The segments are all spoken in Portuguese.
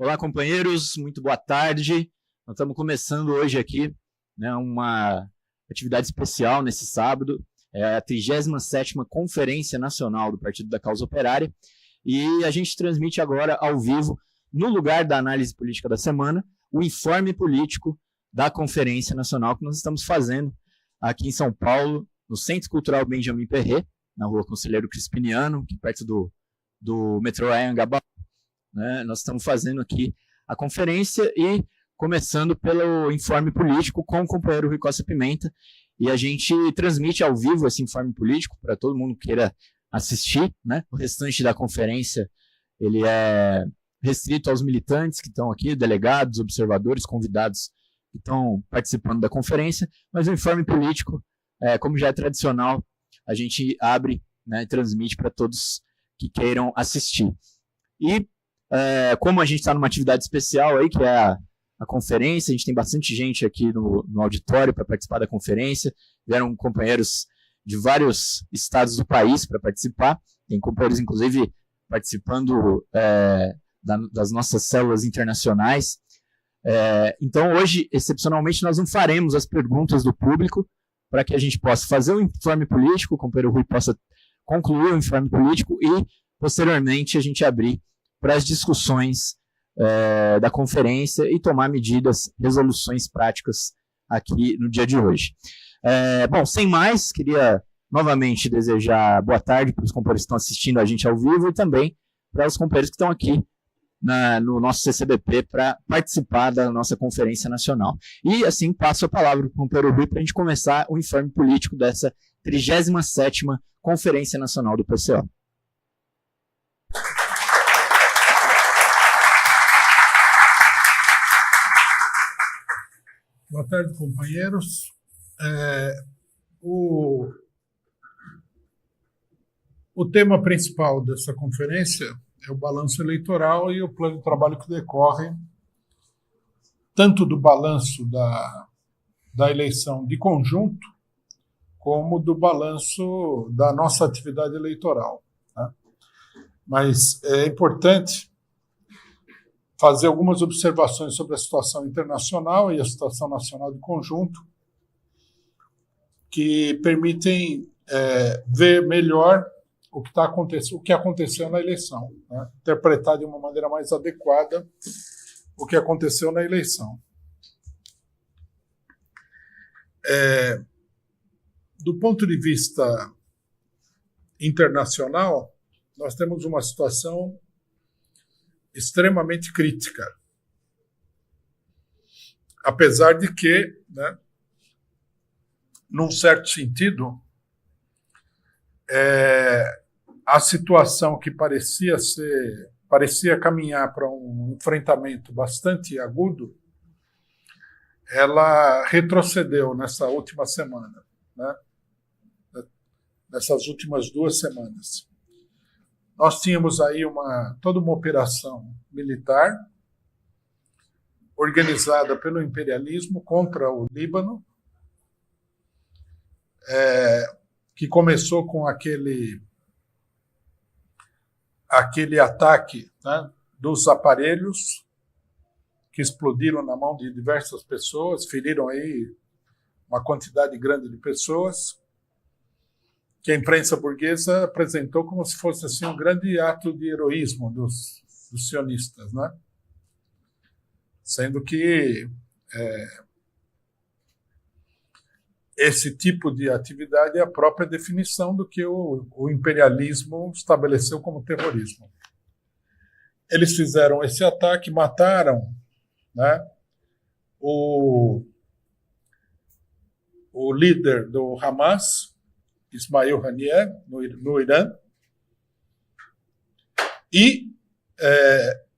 Olá, companheiros, muito boa tarde. Nós estamos começando hoje aqui, né, uma atividade especial nesse sábado, é a 37ª Conferência Nacional do Partido da Causa Operária, e a gente transmite agora ao vivo, no lugar da análise política da semana, o informe político da Conferência Nacional que nós estamos fazendo aqui em São Paulo, no Centro Cultural Benjamin Perret, na rua Conselheiro Crispiniano, aqui perto do metrô Anhangabaú. Né? Nós estamos fazendo aqui a conferência e começando pelo informe político com o companheiro Rui Costa Pimenta, e a gente transmite ao vivo esse informe político para todo mundo que queira assistir, né? O restante da conferência ele é restrito aos militantes que estão aqui, delegados, observadores, convidados que estão participando da conferência, mas o informe político, como já é tradicional, a gente abre, né, e transmite para todos que queiram assistir. E como a gente está numa atividade especial aí, que é a conferência, a gente tem bastante gente aqui no auditório para participar da conferência, vieram companheiros de vários estados do país para participar, tem companheiros, inclusive, participando das nossas células internacionais. Então, hoje, excepcionalmente, nós não faremos as perguntas do público para que a gente possa fazer o informe político, o companheiro Rui possa concluir o informe político e, posteriormente, a gente abrir para as discussões da conferência e tomar medidas, resoluções práticas aqui no dia de hoje. Bom, sem mais, queria novamente desejar boa tarde para os companheiros que estão assistindo a gente ao vivo e também para os companheiros que estão aqui no nosso CCBP para participar da nossa Conferência Nacional. E assim passo a palavra para o companheiro Rui para a gente começar o informe político dessa 37ª Conferência Nacional do PCO. Boa tarde, companheiros. O tema principal dessa conferência é o balanço eleitoral e o plano de trabalho que decorre tanto do balanço da eleição de conjunto como do balanço da nossa atividade eleitoral. Tá? Mas é importante fazer algumas observações sobre a situação internacional e a situação nacional de conjunto que permitem ver melhor o que aconteceu na eleição, né? Interpretar de uma maneira mais adequada o que aconteceu na eleição. Do ponto de vista internacional, nós temos uma situação extremamente crítica. Apesar de que, né, num certo sentido, a situação que parecia caminhar para um enfrentamento bastante agudo, ela retrocedeu nessa última semana, né? Nessas últimas 2 semanas. Nós tínhamos aí toda uma operação militar organizada pelo imperialismo contra o Líbano, que começou com aquele ataque, né, dos aparelhos que explodiram na mão de diversas pessoas, feriram aí uma quantidade grande de pessoas, que a imprensa burguesa apresentou como se fosse assim, um grande ato de heroísmo dos sionistas, né? Sendo que esse tipo de atividade é a própria definição do que o imperialismo estabeleceu como terrorismo. Eles fizeram esse ataque, mataram, né, o líder do Hamas, Ismail Haniyeh, no Irã, e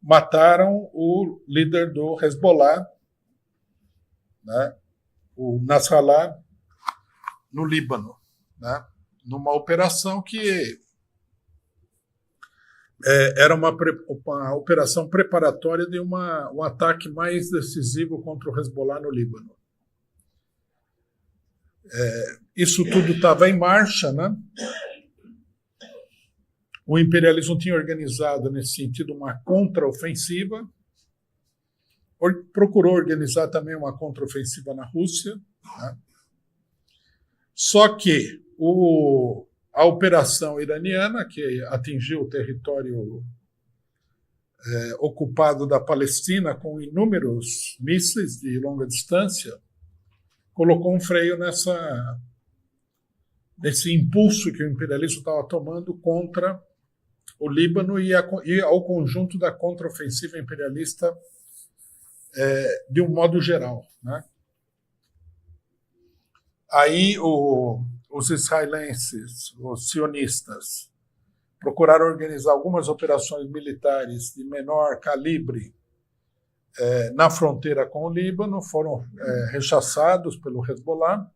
mataram o líder do Hezbollah, né, o Nasrallah, no Líbano, né, numa operação que era uma operação preparatória de um ataque mais decisivo contra o Hezbollah no Líbano. Isso tudo estava em marcha, né? O imperialismo tinha organizado, nesse sentido, uma contraofensiva, procurou organizar também uma contraofensiva na Rússia, né? Só que a operação iraniana, que atingiu o território ocupado da Palestina com inúmeros mísseis de longa distância, colocou um freio nesse impulso que o imperialismo estava tomando contra o Líbano e ao conjunto da contraofensiva imperialista de um modo geral, né? Aí os israelenses, os sionistas, procuraram organizar algumas operações militares de menor calibre na fronteira com o Líbano, foram rechaçados pelo Hezbollah,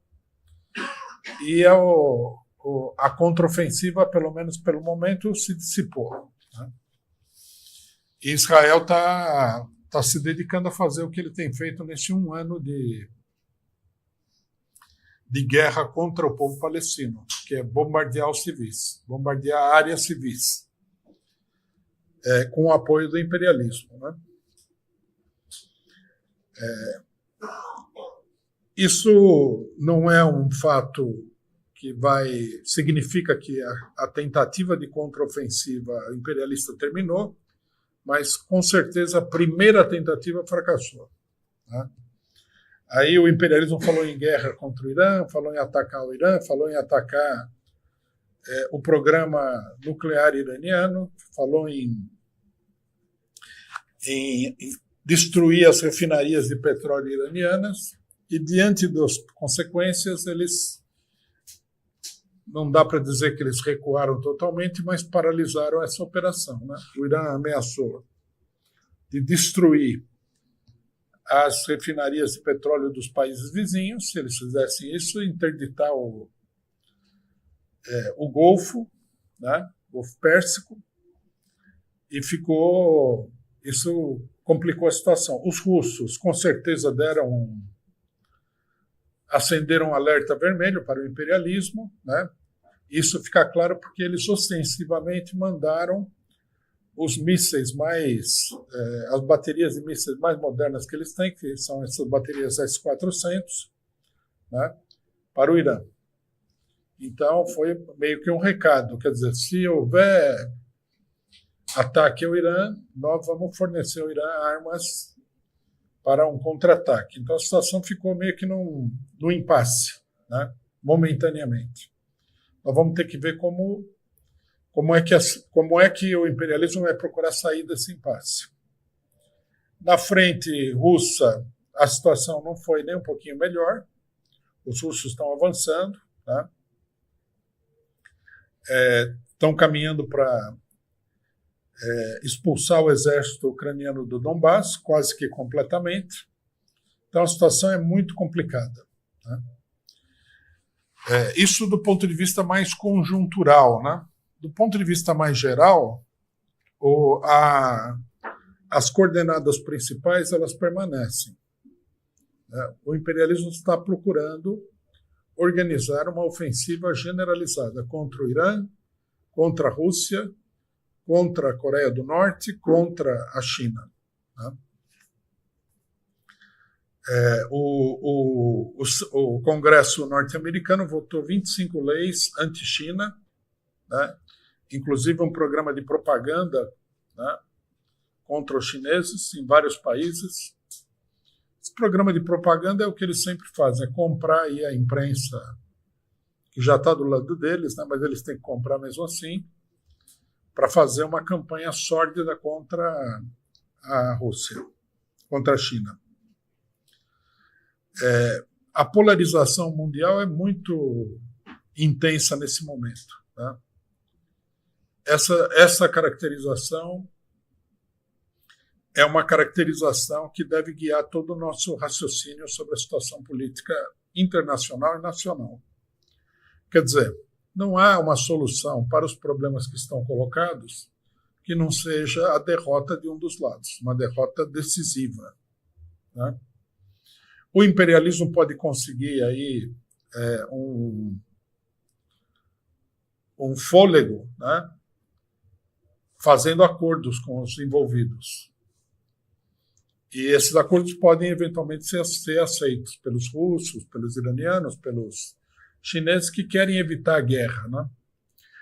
e a contraofensiva, pelo menos pelo momento, se dissipou, né? E Israel está se dedicando a fazer o que ele tem feito nesse 1 ano de guerra contra o povo palestino, que é bombardear os civis, bombardear áreas civis, com o apoio do imperialismo, né? Isso não é um fato que significa que a tentativa de contraofensiva imperialista terminou, mas com certeza a primeira tentativa fracassou, né? Aí o imperialismo falou em guerra contra o Irã, falou em atacar o Irã, falou em atacar o programa nuclear iraniano, falou em destruir as refinarias de petróleo iranianas, e diante das consequências, eles, não dá para dizer que eles recuaram totalmente, mas paralisaram essa operação, né? O Irã ameaçou de destruir as refinarias de petróleo dos países vizinhos, se eles fizessem isso, interditar o Golfo, né? Golfo Pérsico, e isso complicou a situação. Os russos, com certeza, acenderam um alerta vermelho para o imperialismo, né? Isso fica claro porque eles ostensivamente mandaram os mísseis as baterias de mísseis mais modernas que eles têm, que são essas baterias S-400, né, para o Irã. Então, foi meio que um recado, quer dizer, se houver ataque ao Irã, nós vamos fornecer ao Irã armas para um contra-ataque. Então, a situação ficou meio que num impasse, né, momentaneamente. Nós vamos ter que ver como é que o imperialismo vai procurar sair desse impasse. Na frente russa, a situação não foi nem um pouquinho melhor. Os russos estão avançando, tá? Estão caminhando para expulsar o exército ucraniano do Donbass, quase que completamente. Então, a situação é muito complicada, tá? Isso do ponto de vista mais conjuntural, né? Do ponto de vista mais geral, as coordenadas principais elas permanecem, né? O imperialismo está procurando organizar uma ofensiva generalizada contra o Irã, contra a Rússia, contra a Coreia do Norte, contra a China, né? O Congresso norte-americano votou 25 leis anti-China, né? Inclusive um programa de propaganda, né, contra os chineses em vários países. Esse programa de propaganda é o que eles sempre fazem, é comprar aí a imprensa que já está do lado deles, né, mas eles têm que comprar mesmo assim, para fazer uma campanha sórdida contra a Rússia, contra a China. A polarização mundial é muito intensa nesse momento, né? Essa caracterização é uma caracterização que deve guiar todo o nosso raciocínio sobre a situação política internacional e nacional. Quer dizer, não há uma solução para os problemas que estão colocados que não seja a derrota de um dos lados, uma derrota decisiva, né? O imperialismo pode conseguir aí um fôlego, né, fazendo acordos com os envolvidos. E esses acordos podem eventualmente ser aceitos pelos russos, pelos iranianos, pelos chineses que querem evitar a guerra, né?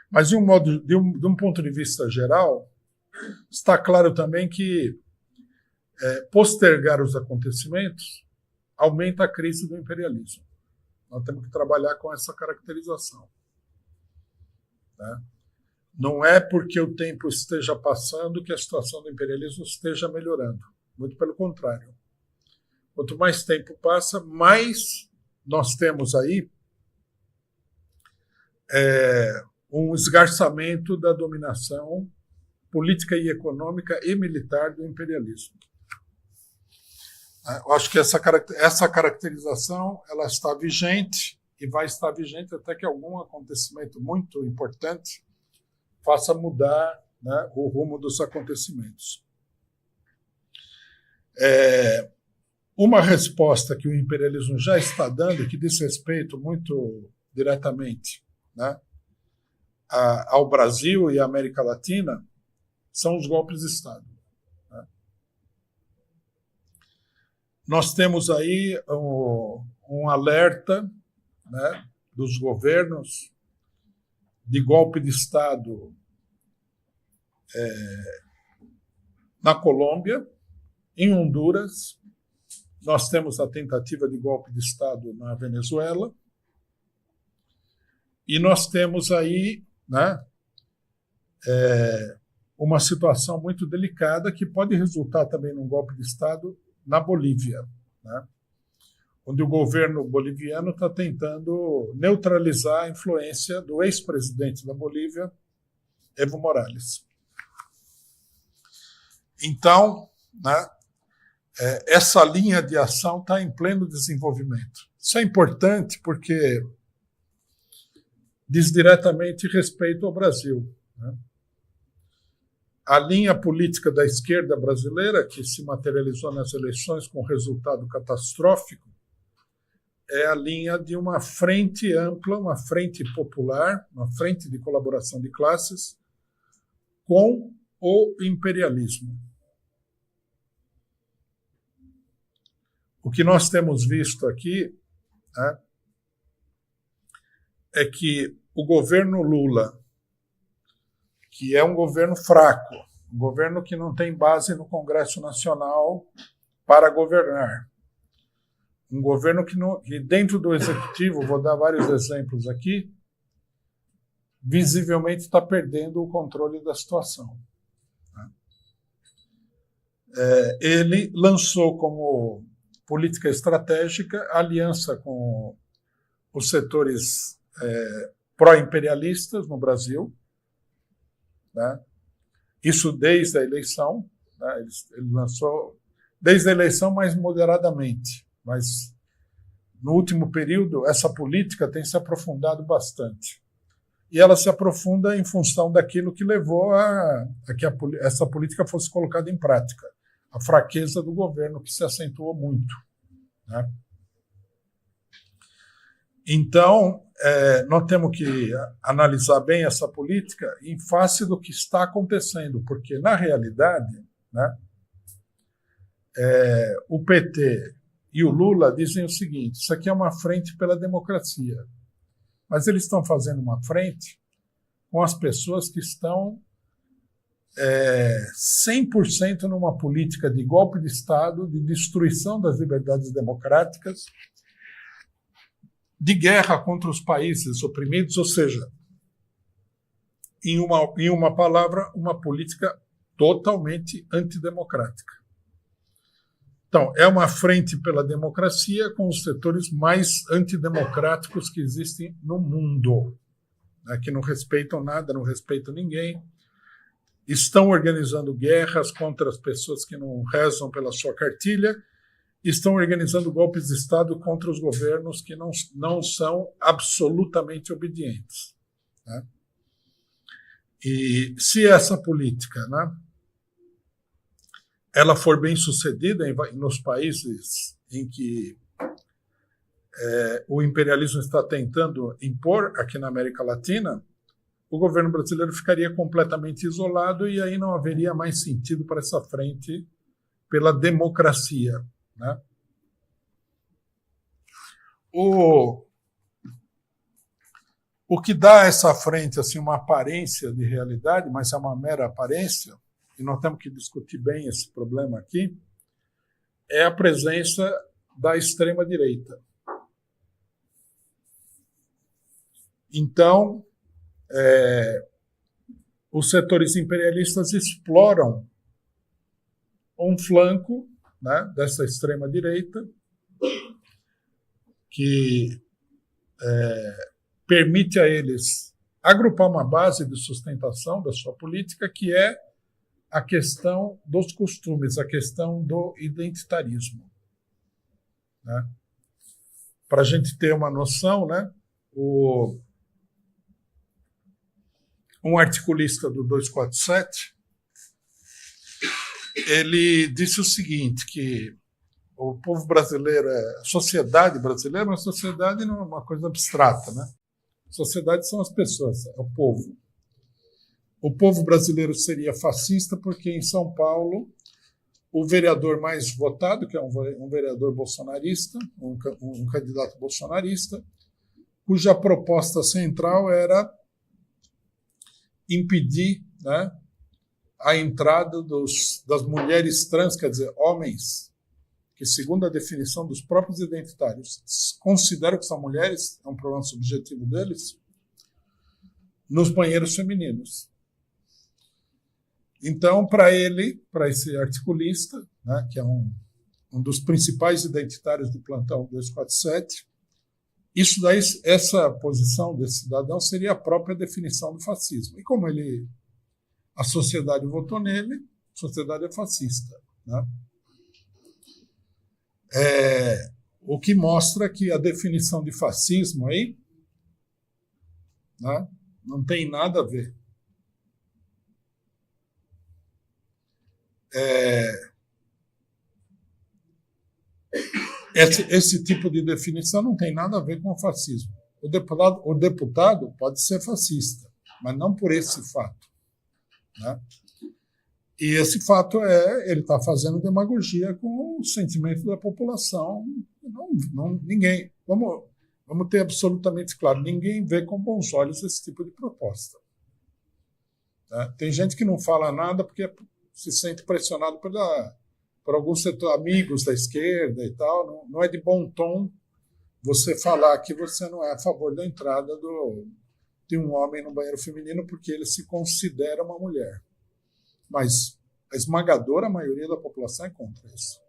Mas, de um ponto de vista geral, está claro também que postergar os acontecimentos aumenta a crise do imperialismo. Nós temos que trabalhar com essa caracterização. Né? Não é porque o tempo esteja passando que a situação do imperialismo esteja melhorando. Muito pelo contrário. Quanto mais tempo passa, mais nós temos aí um esgarçamento da dominação política e econômica e militar do imperialismo. Eu acho que essa caracterização ela está vigente e vai estar vigente até que algum acontecimento muito importante faça mudar, né, o rumo dos acontecimentos. Uma resposta que o imperialismo já está dando, que diz respeito muito diretamente, né, ao Brasil e à América Latina, são os golpes de Estado. Né? Nós temos aí um alerta, né, dos governos de golpe de Estado na Colômbia, em Honduras, nós temos a tentativa de golpe de Estado na Venezuela, e nós temos aí, né, uma situação muito delicada que pode resultar também num golpe de Estado na Bolívia, né, onde o governo boliviano está tentando neutralizar a influência do ex-presidente da Bolívia, Evo Morales. Então, né, essa linha de ação está em pleno desenvolvimento. Isso é importante porque diz diretamente respeito ao Brasil. Né? A linha política da esquerda brasileira, que se materializou nas eleições com resultado catastrófico, é a linha de uma frente ampla, uma frente popular, uma frente de colaboração de classes com o imperialismo. O que nós temos visto aqui, né, é que o governo Lula, que é um governo fraco, um governo que não tem base no Congresso Nacional para governar, um governo que dentro do executivo, vou dar vários exemplos aqui, visivelmente está perdendo o controle da situação. Ele lançou como política estratégica a aliança com os setores pró-imperialistas no Brasil, né? Isso desde a eleição, né? Ele lançou desde a eleição mais moderadamente, mas no último período essa política tem se aprofundado bastante. E ela se aprofunda em função daquilo que levou a que essa política fosse colocada em prática. A fraqueza do governo, que se acentuou muito. Né? Então, nós temos que analisar bem essa política em face do que está acontecendo, porque, na realidade, né, o PT e o Lula dizem o seguinte: isso aqui é uma frente pela democracia. Mas eles estão fazendo uma frente com as pessoas que estão 100% numa política de golpe de Estado, de destruição das liberdades democráticas, de guerra contra os países oprimidos, ou seja, em uma palavra, uma política totalmente antidemocrática. Então, é uma frente pela democracia com os setores mais antidemocráticos que existem no mundo, né, que não respeitam nada, não respeitam ninguém, estão organizando guerras contra as pessoas que não rezam pela sua cartilha, estão organizando golpes de Estado contra os governos que não são absolutamente obedientes. Né? E se essa política, né, ela for bem sucedida nos países em que o imperialismo está tentando impor, aqui na América Latina, o governo brasileiro ficaria completamente isolado e aí não haveria mais sentido para essa frente pela democracia, né? O que dá a essa frente assim, uma aparência de realidade, mas é uma mera aparência, e nós temos que discutir bem esse problema aqui, é a presença da extrema-direita. Então, os setores imperialistas exploram um flanco, né, dessa extrema-direita que permite a eles agrupar uma base de sustentação da sua política, que é a questão dos costumes, a questão do identitarismo, né? Para a gente ter uma noção, né, um articulista do 247, ele disse o seguinte, que o povo brasileiro, a sociedade brasileira, mas a sociedade não é uma coisa abstrata, né? A sociedade são as pessoas, é o povo. O povo brasileiro seria fascista porque em São Paulo o vereador mais votado, que é um vereador bolsonarista, um candidato bolsonarista, cuja proposta central era impedir, né, a entrada das mulheres trans, quer dizer, homens, que, segundo a definição dos próprios identitários, consideram que são mulheres, é um problema subjetivo deles, nos banheiros femininos. Então, para esse articulista, né, que é um dos principais identitários do plantão 247, isso daí, essa posição desse cidadão seria a própria definição do fascismo. E como a sociedade votou nele, a sociedade é fascista, né? O que mostra que a definição de fascismo aí, né, não tem nada a ver. Esse tipo de definição não tem nada a ver com o fascismo. O deputado pode ser fascista, mas não por esse fato, né? E esse fato ele está fazendo demagogia com o sentimento da população. Ninguém, vamos ter absolutamente claro, ninguém vê com bons olhos esse tipo de proposta, né? Tem gente que não fala nada porque se sente pressionado por alguns setores, amigos da esquerda e tal. Não é de bom tom você falar que você não é a favor da entrada de um homem no banheiro feminino porque ele se considera uma mulher. Mas a esmagadora maioria da população é contra isso,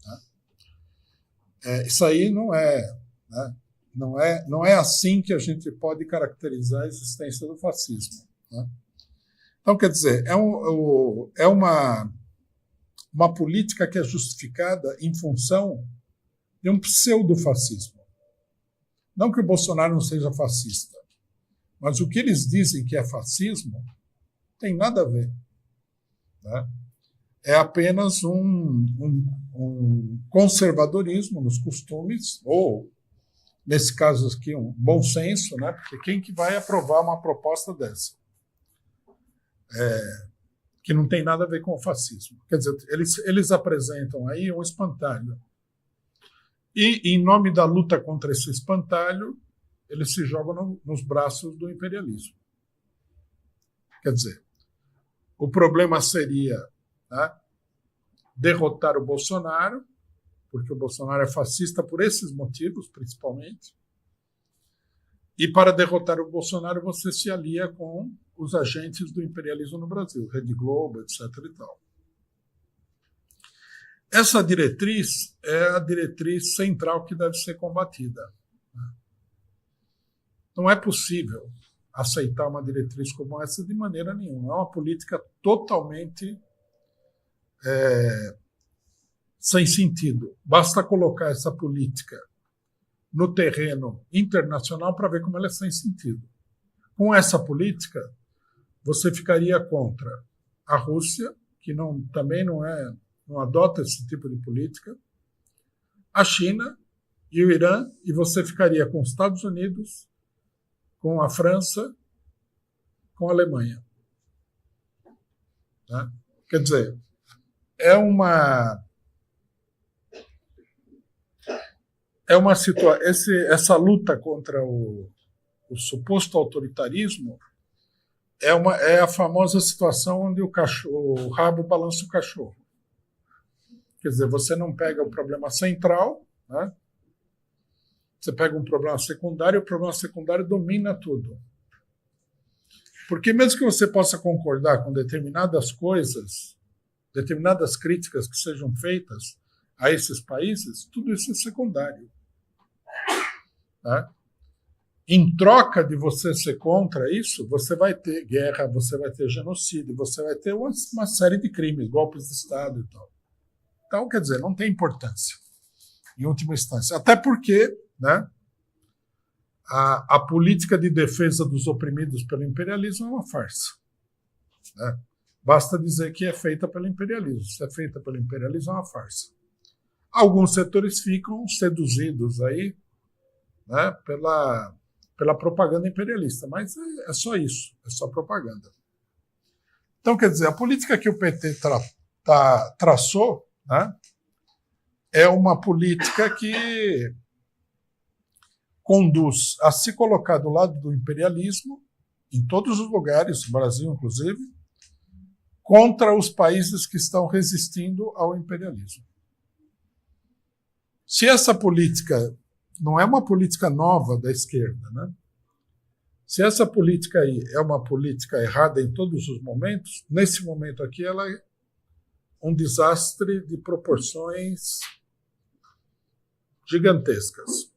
né? Isso aí não é, né? Não é assim que a gente pode caracterizar a existência do fascismo, né? Então, quer dizer, é uma política que é justificada em função de um pseudo-fascismo. Não que o Bolsonaro não seja fascista, mas o que eles dizem que é fascismo tem nada a ver, né? É apenas um conservadorismo nos costumes, ou, nesse caso aqui, um bom senso, né? Porque quem que vai aprovar uma proposta dessa? Que não tem nada a ver com o fascismo. Quer dizer, eles apresentam aí um espantalho. E, em nome da luta contra esse espantalho, eles se jogam nos braços do imperialismo. Quer dizer, o problema seria, né, derrotar o Bolsonaro, porque o Bolsonaro é fascista por esses motivos, principalmente. E para derrotar o Bolsonaro, você se alia com os agentes do imperialismo no Brasil, Rede Globo, etc. e tal. Essa diretriz é a diretriz central que deve ser combatida. Não é possível aceitar uma diretriz como essa de maneira nenhuma. É uma política totalmente sem sentido. Basta colocar essa política no terreno internacional para ver como ela é sem sentido. Com essa política, você ficaria contra a Rússia, que também não adota esse tipo de política, a China e o Irã, e você ficaria com os Estados Unidos, com a França, com a Alemanha, né? Quer dizer, é uma situação. Essa luta contra o suposto autoritarismo é a famosa situação onde o rabo balança o cachorro. Quer dizer, você não pega o problema central, né? Você pega um problema secundário, e o problema secundário domina tudo. Porque mesmo que você possa concordar com determinadas coisas, determinadas críticas que sejam feitas a esses países, tudo isso é secundário. Né? Em troca de você ser contra isso, você vai ter guerra, você vai ter genocídio, você vai ter uma série de crimes, golpes de Estado e tal. Então, quer dizer, não tem importância, em última instância. Até porque, né, a política de defesa dos oprimidos pelo imperialismo é uma farsa. Né? Basta dizer que é feita pelo imperialismo. Se é feita pelo imperialismo, é uma farsa. Alguns setores ficam seduzidos aí, né, pela propaganda imperialista, mas é só isso, é só propaganda. Então, quer dizer, a política que o PT traçou, né, é uma política que conduz a se colocar do lado do imperialismo, em todos os lugares, no Brasil inclusive, contra os países que estão resistindo ao imperialismo. Se essa política não é uma política nova da esquerda, né? Se essa política aí é uma política errada em todos os momentos, nesse momento aqui ela é um desastre de proporções gigantescas.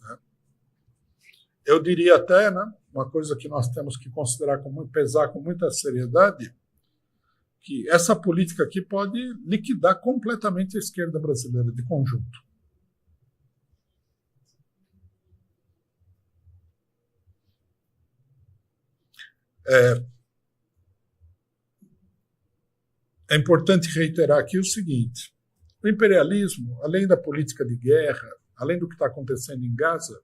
Né? Eu diria até, né, uma coisa que nós temos que considerar, pesar com muita seriedade, que essa política aqui pode liquidar completamente a esquerda brasileira de conjunto. É importante reiterar aqui o seguinte: o imperialismo, além da política de guerra, além do que está acontecendo em Gaza,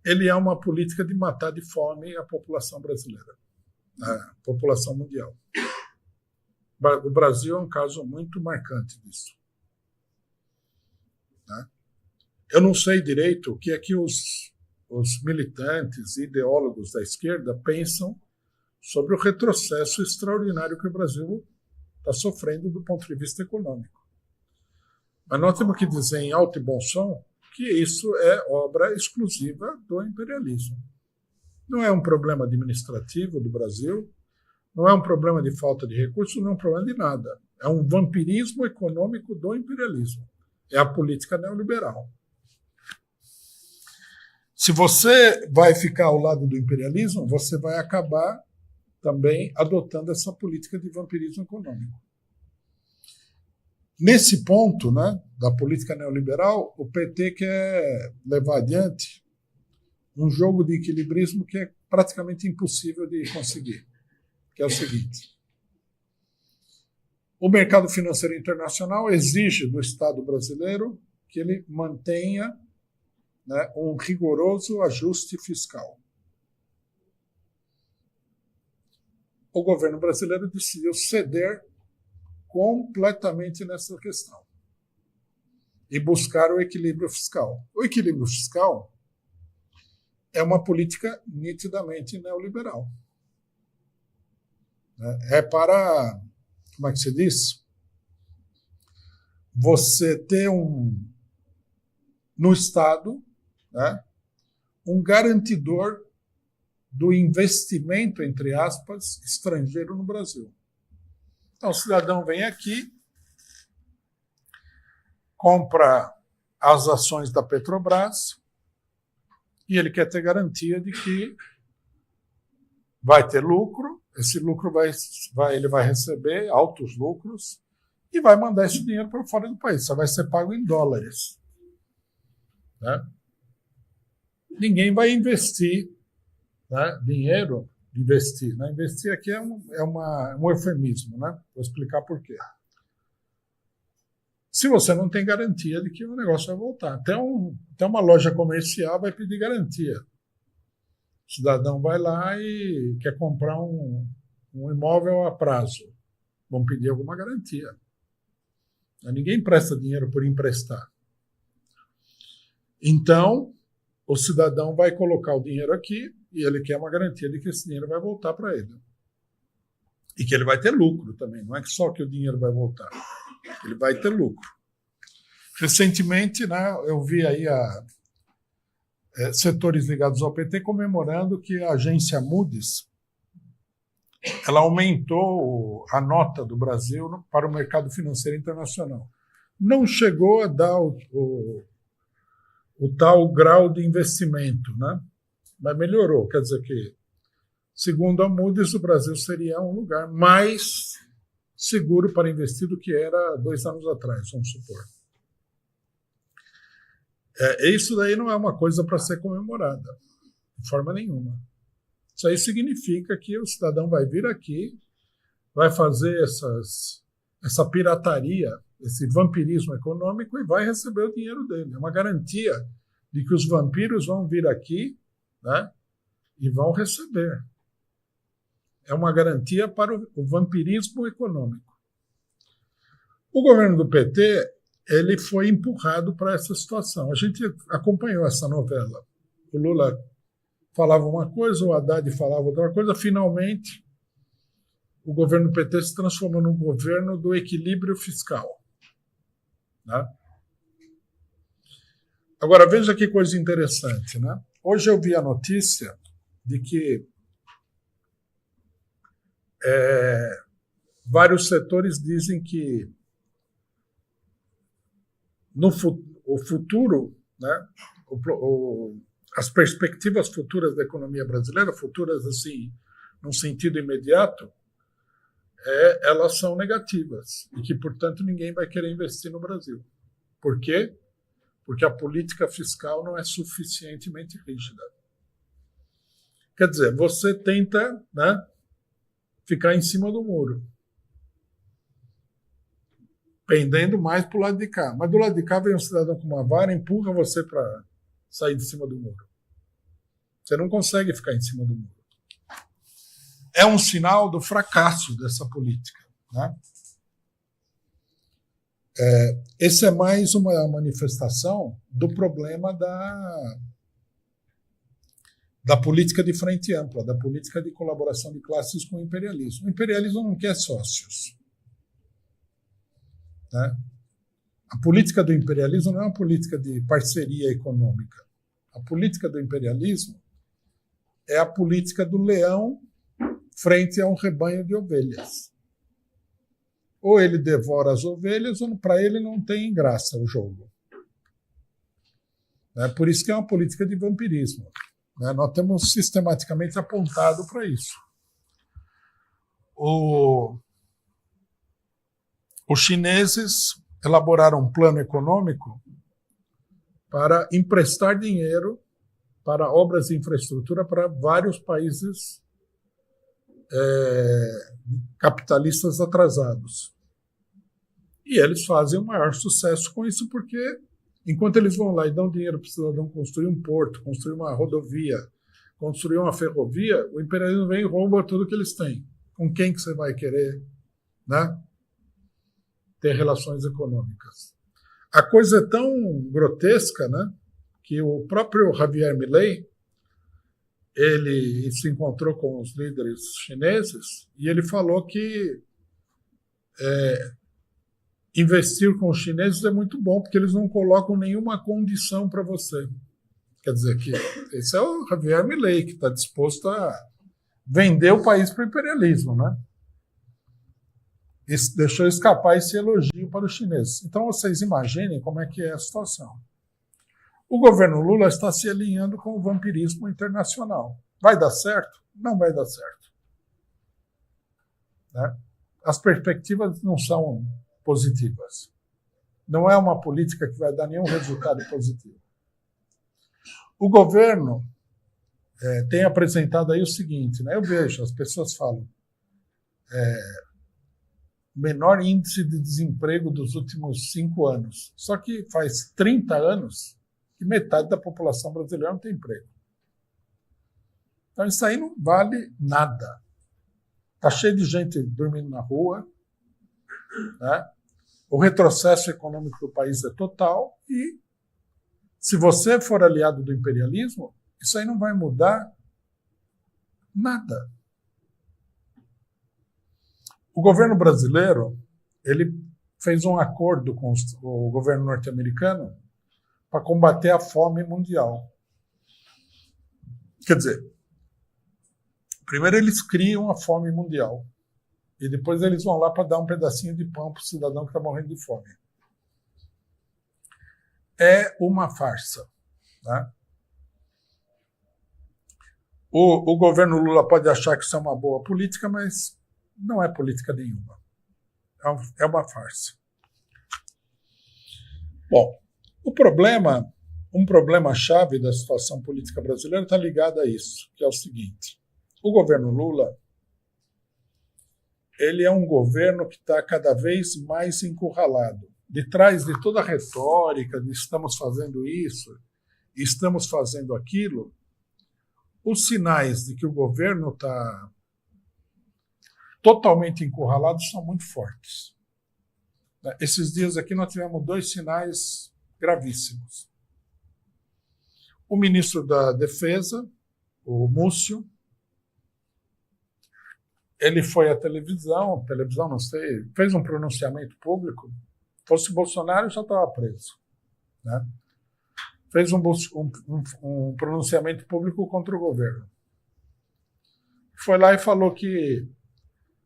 ele é uma política de matar de fome a população brasileira, a população mundial. O Brasil é um caso muito marcante disso. Eu não sei direito o que é que os militantes e ideólogos da esquerda pensam sobre o retrocesso extraordinário que o Brasil está sofrendo do ponto de vista econômico. Mas nós temos que dizer em alto e bom som que isso é obra exclusiva do imperialismo. Não é um problema administrativo do Brasil, não é um problema de falta de recursos, não é um problema de nada. É um vampirismo econômico do imperialismo. É a política neoliberal. Se você vai ficar ao lado do imperialismo, você vai acabar também adotando essa política de vampirismo econômico. Nesse ponto, né, da política neoliberal, o PT quer levar adiante um jogo de equilibrismo que é praticamente impossível de conseguir, que é o seguinte: o mercado financeiro internacional exige do Estado brasileiro que ele mantenha, né, um rigoroso ajuste fiscal. O governo brasileiro decidiu ceder completamente nessa questão e buscar o equilíbrio fiscal. O equilíbrio fiscal é uma política nitidamente neoliberal. É para, como é que se diz? Você ter no Estado, né, um garantidor do investimento, entre aspas, estrangeiro no Brasil. Então, o cidadão vem aqui, compra as ações da Petrobras e ele quer ter garantia de que vai ter lucro, esse lucro ele vai receber altos lucros e vai mandar esse dinheiro para fora do país, só vai ser pago em dólares. Né? Ninguém vai investir, né, dinheiro. Investir. Né? Investir aqui é um eufemismo, né? Vou explicar por quê. Se você não tem garantia de que o negócio vai voltar. Até uma loja comercial vai pedir garantia. O cidadão vai lá e quer comprar um imóvel a prazo. Vão pedir alguma garantia. Ninguém empresta dinheiro por emprestar. Então, o cidadão vai colocar o dinheiro aqui e ele quer uma garantia de que esse dinheiro vai voltar para ele. E que ele vai ter lucro também. Não é só que o dinheiro vai voltar. Ele vai ter lucro. Recentemente, né, eu vi aí setores ligados ao PT comemorando que a agência Moody's ela aumentou a nota do Brasil para o mercado financeiro internacional. Não chegou a dar o tal grau de investimento, né? Mas melhorou. Quer dizer que, segundo a Moody's, o Brasil seria um lugar mais seguro para investir do que era 2 anos atrás, vamos supor. Isso daí não é uma coisa para ser comemorada, de forma nenhuma. Isso aí significa que o cidadão vai vir aqui, vai fazer essa pirataria, esse vampirismo econômico e vai receber o dinheiro dele. É uma garantia de que os vampiros vão vir aqui, né, e vão receber. É uma garantia para o vampirismo econômico. O governo do PT ele foi empurrado para essa situação. A gente acompanhou essa novela. O Lula falava uma coisa, o Haddad falava outra coisa. Finalmente, o governo PT se transformou num governo do equilíbrio fiscal. Né? Agora, veja que coisa interessante. Né? Hoje eu vi a notícia de que vários setores dizem que o futuro, né, as perspectivas futuras da economia brasileira, futuras assim, num sentido imediato, elas são negativas e que, portanto, ninguém vai querer investir no Brasil. Por quê? Porque a política fiscal não é suficientemente rígida. Quer dizer, você tenta, né, ficar em cima do muro, pendendo mais para o lado de cá. Mas do lado de cá vem um cidadão com uma vara e empurra você para sair de cima do muro. Você não consegue ficar em cima do muro. É um sinal do fracasso dessa política. Né? Esse é mais uma manifestação do problema da política de frente ampla, da política de colaboração de classes com o imperialismo. O imperialismo não quer sócios. Né? A política do imperialismo não é uma política de parceria econômica. A política do imperialismo é a política do leão frente a um rebanho de ovelhas. Ou ele devora as ovelhas, ou para ele não tem graça o jogo. Por isso que é uma política de vampirismo. Nós temos sistematicamente apontado para isso. Os chineses elaboraram um plano econômico para emprestar dinheiro para obras de infraestrutura para vários países capitalistas atrasados. E eles fazem o maior sucesso com isso porque, enquanto eles vão lá e dão dinheiro para o cidadão construir um porto, construir uma rodovia, construir uma ferrovia, o imperialismo vem e rouba tudo que eles têm. Com quem que você vai querer, né, ter relações econômicas? A coisa é tão grotesca, né, que o próprio Javier Milei, ele se encontrou com os líderes chineses e ele falou que investir com os chineses é muito bom, porque eles não colocam nenhuma condição para você. Quer dizer que esse é o Javier Milei, que está disposto a vender o país para o imperialismo, né? Isso deixou escapar esse elogio para os chineses. Então, vocês imaginem como é que é a situação. O governo Lula está se alinhando com o vampirismo internacional. Vai dar certo? Não vai dar certo. Né? As perspectivas não são positivas. Não é uma política que vai dar nenhum resultado positivo. O governo tem apresentado aí o seguinte, né? Eu vejo, as pessoas falam, menor índice de desemprego dos últimos 5 anos. Só que faz 30 anos que metade da população brasileira não tem emprego. Então isso aí não vale nada. Está cheio de gente dormindo na rua, né? O retrocesso econômico do país é total e, se você for aliado do imperialismo, isso aí não vai mudar nada. O governo brasileiro, ele fez um acordo com o governo norte-americano para combater a fome mundial. Quer dizer, primeiro eles criam a fome mundial e depois eles vão lá para dar um pedacinho de pão para o cidadão que está morrendo de fome. É uma farsa. Tá? O governo Lula pode achar que isso é uma boa política, mas não é política nenhuma. É uma farsa. Bom, um problema-chave da situação política brasileira está ligado a isso, que é o seguinte. O governo Lula, ele é um governo que está cada vez mais encurralado. De trás de toda a retórica de estamos fazendo isso, estamos fazendo aquilo, os sinais de que o governo está totalmente encurralado são muito fortes. Esses dias aqui nós tivemos 2 sinais gravíssimos. O ministro da Defesa, o Múcio, ele foi à televisão não sei, fez um pronunciamento público. Se fosse Bolsonaro, já estava preso. Né? Fez um pronunciamento público contra o governo. Foi lá e falou que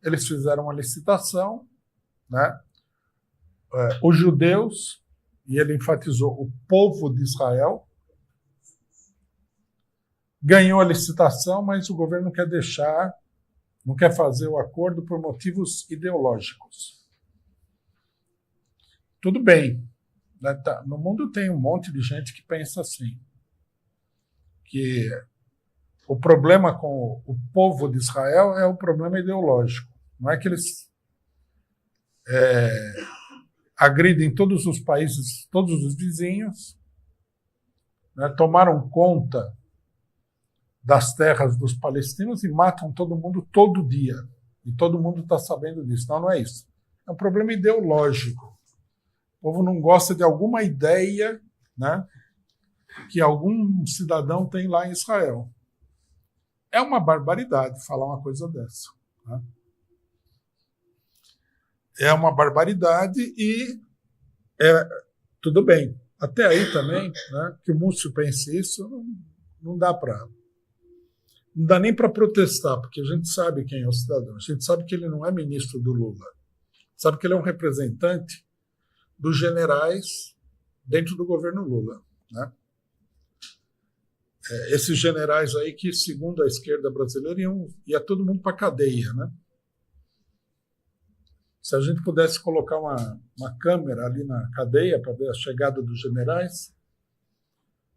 eles fizeram uma licitação, né? Os judeus, e ele enfatizou o povo de Israel, ganhou a licitação, mas o governo não quer fazer o acordo por motivos ideológicos. Tudo bem. Né? No mundo tem um monte de gente que pensa assim, que o problema com o povo de Israel é o problema ideológico. Não é que eles agridem todos os países, todos os vizinhos, né? Tomaram conta das terras dos palestinos e matam todo mundo todo dia. E todo mundo está sabendo disso. Não é isso. É um problema ideológico. O povo não gosta de alguma ideia, né, que algum cidadão tem lá em Israel. É uma barbaridade falar uma coisa dessa. Né? É uma barbaridade e tudo bem. Até aí também, né, que o Múcio pense isso, não dá para... Não dá nem para protestar, porque a gente sabe quem é o cidadão. A gente sabe que ele não é ministro do Lula. Sabe que ele é um representante dos generais dentro do governo Lula. Né? Esses generais aí que, segundo a esquerda brasileira, ia todo mundo para a cadeia. Né? Se a gente pudesse colocar uma câmera ali na cadeia para ver a chegada dos generais,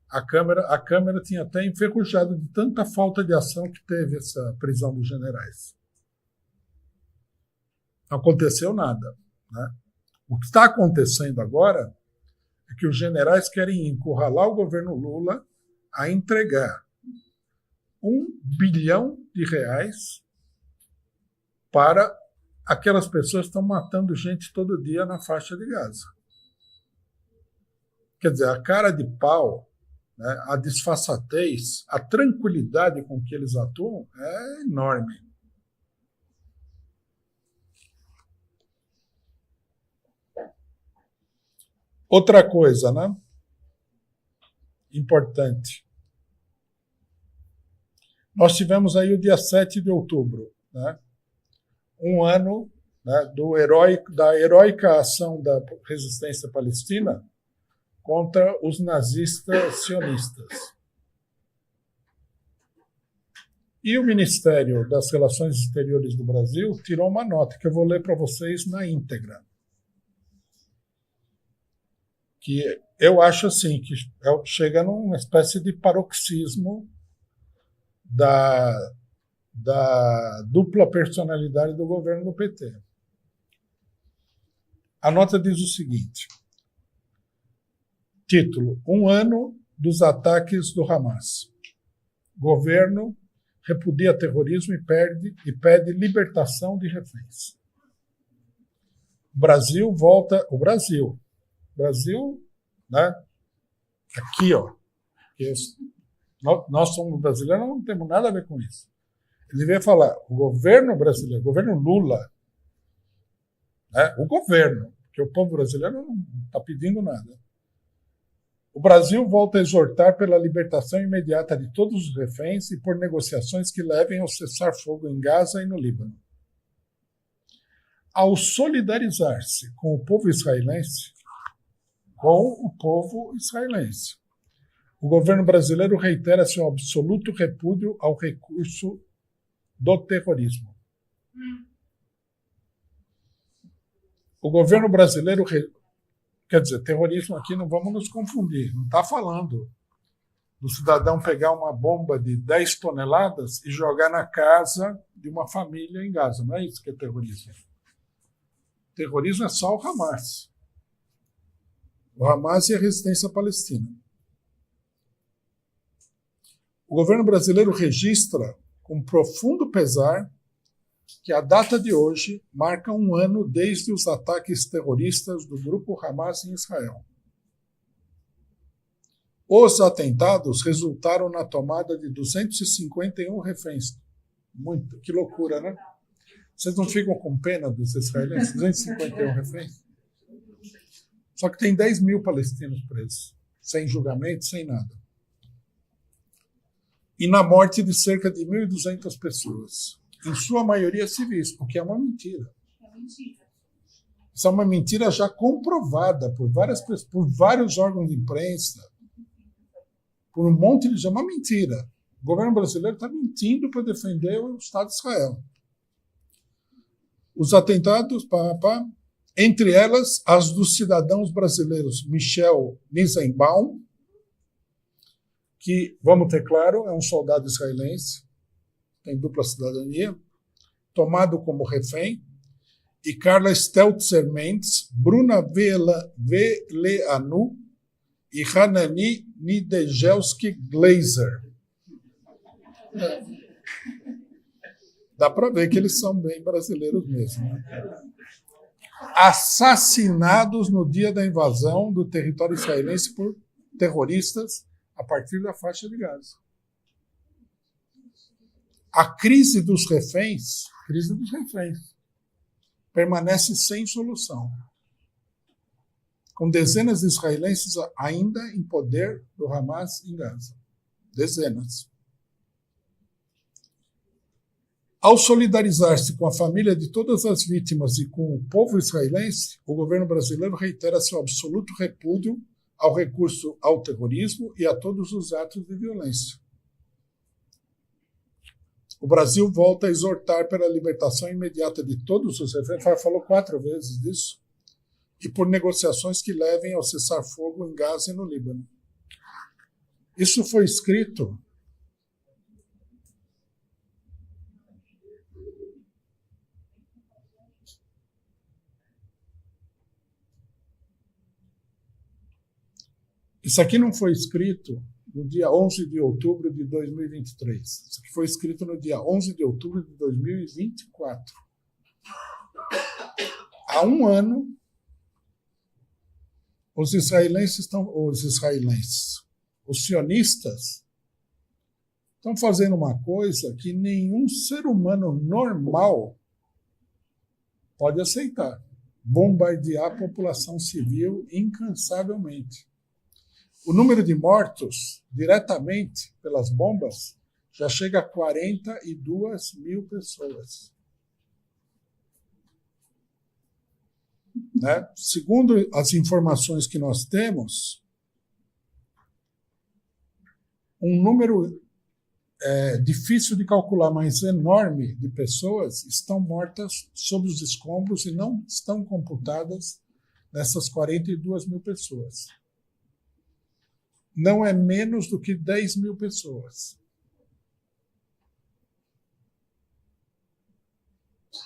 a câmera tinha até enferrujado de tanta falta de ação que teve essa prisão dos generais. Não aconteceu nada. Né? O que está acontecendo agora é que os generais querem encurralar o governo Lula a entregar R$1 bilhão para aquelas pessoas que estão matando gente todo dia na faixa de Gaza. Quer dizer, a cara de pau, né, a disfarçatez, a tranquilidade com que eles atuam é enorme. Outra coisa, né, importante. Nós tivemos aí o dia 7 de outubro, né, um ano, né, da heróica ação da resistência palestina contra os nazistas sionistas. E o Ministério das Relações Exteriores do Brasil tirou uma nota que eu vou ler para vocês na íntegra. Que eu acho assim, que chega numa espécie de paroxismo da dupla personalidade do governo do PT. A nota diz o seguinte: título: 1 ano dos ataques do Hamas. Governo repudia terrorismo e pede libertação de reféns. Brasil volta... O Brasil, né? Aqui, ó. Nós somos brasileiros, não temos nada a ver com isso. Ele devia falar, o governo brasileiro, o governo Lula, né? O governo, porque o povo brasileiro não está pedindo nada. O Brasil volta a exortar pela libertação imediata de todos os reféns e por negociações que levem ao cessar-fogo em Gaza e no Líbano. Ao solidarizar-se com o povo israelense, o governo brasileiro reitera seu absoluto repúdio ao recurso do terrorismo. O governo brasileiro... Quer dizer, terrorismo aqui não vamos nos confundir. Não está falando do cidadão pegar uma bomba de 10 toneladas e jogar na casa de uma família em Gaza. Não é isso que é terrorismo. Terrorismo é só o Hamas. O Hamas e a resistência palestina. O governo brasileiro registra com profundo pesar que a data de hoje marca um ano desde os ataques terroristas do grupo Hamas em Israel. Os atentados resultaram na tomada de 251 reféns. Muito, que loucura, né? Vocês não ficam com pena dos israelenses? 251 reféns? Só que tem 10 mil palestinos presos, sem julgamento, sem nada. E na morte de cerca de 1.200 pessoas. Em sua maioria civis, o que é uma mentira. Isso é uma mentira já comprovada por vários órgãos de imprensa, por um monte de... É uma mentira. O governo brasileiro está mentindo para defender o Estado de Israel. Os atentados, entre elas, as dos cidadãos brasileiros Michel Nisenbaum, que, vamos ter claro, é um soldado israelense, tem dupla cidadania, tomado como refém, e Carla Steltzer Mendes, Bruna Veleanu e Hanani Nidejelski Glazer. Dá para ver que eles são bem brasileiros mesmo. Né? Assassinados no dia da invasão do território israelense por terroristas a partir da faixa de Gaza. A crise dos reféns permanece sem solução, com dezenas de israelenses ainda em poder do Hamas em Gaza. Dezenas. Ao solidarizar-se com a família de todas as vítimas e com o povo israelense, o governo brasileiro reitera seu absoluto repúdio ao recurso ao terrorismo e a todos os atos de violência. O Brasil volta a exortar pela libertação imediata de todos os reféns, falou 4 vezes disso, e por negociações que levem ao cessar-fogo em Gaza e no Líbano. Isso foi escrito Isso aqui não foi escrito no dia 11 de outubro de 2023. Isso aqui foi escrito no dia 11 de outubro de 2024. Há um ano, os sionistas, estão fazendo uma coisa que nenhum ser humano normal pode aceitar: bombardear a população civil incansavelmente. O número de mortos diretamente pelas bombas já chega a 42 mil pessoas. Né? Segundo as informações que nós temos, um número difícil de calcular, mas enorme, de pessoas estão mortas sob os escombros e não estão computadas nessas 42 mil pessoas. Não é menos do que 10 mil pessoas.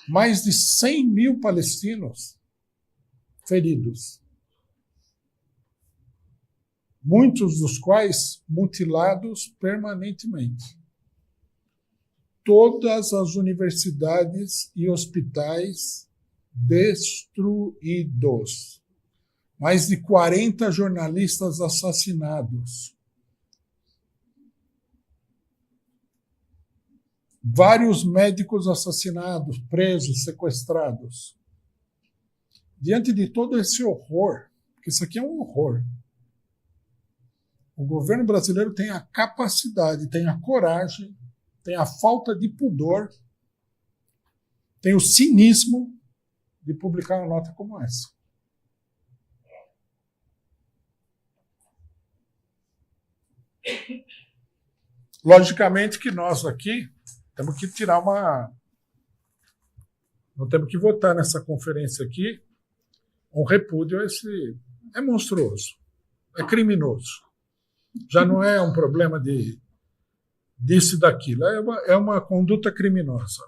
Mais de 100 mil palestinos feridos. Muitos dos quais mutilados permanentemente. Todas as universidades e hospitais destruídos. Mais de 40 jornalistas assassinados. Vários médicos assassinados, presos, sequestrados. Diante de todo esse horror, porque isso aqui é um horror, o governo brasileiro tem a capacidade, tem a coragem, tem a falta de pudor, tem o cinismo de publicar uma nota como essa. Logicamente que nós aqui temos que tirar uma... Não temos que votar nessa conferência aqui um repúdio a esse... É monstruoso, é criminoso. Já não é um problema disso e daquilo, é uma conduta criminosa.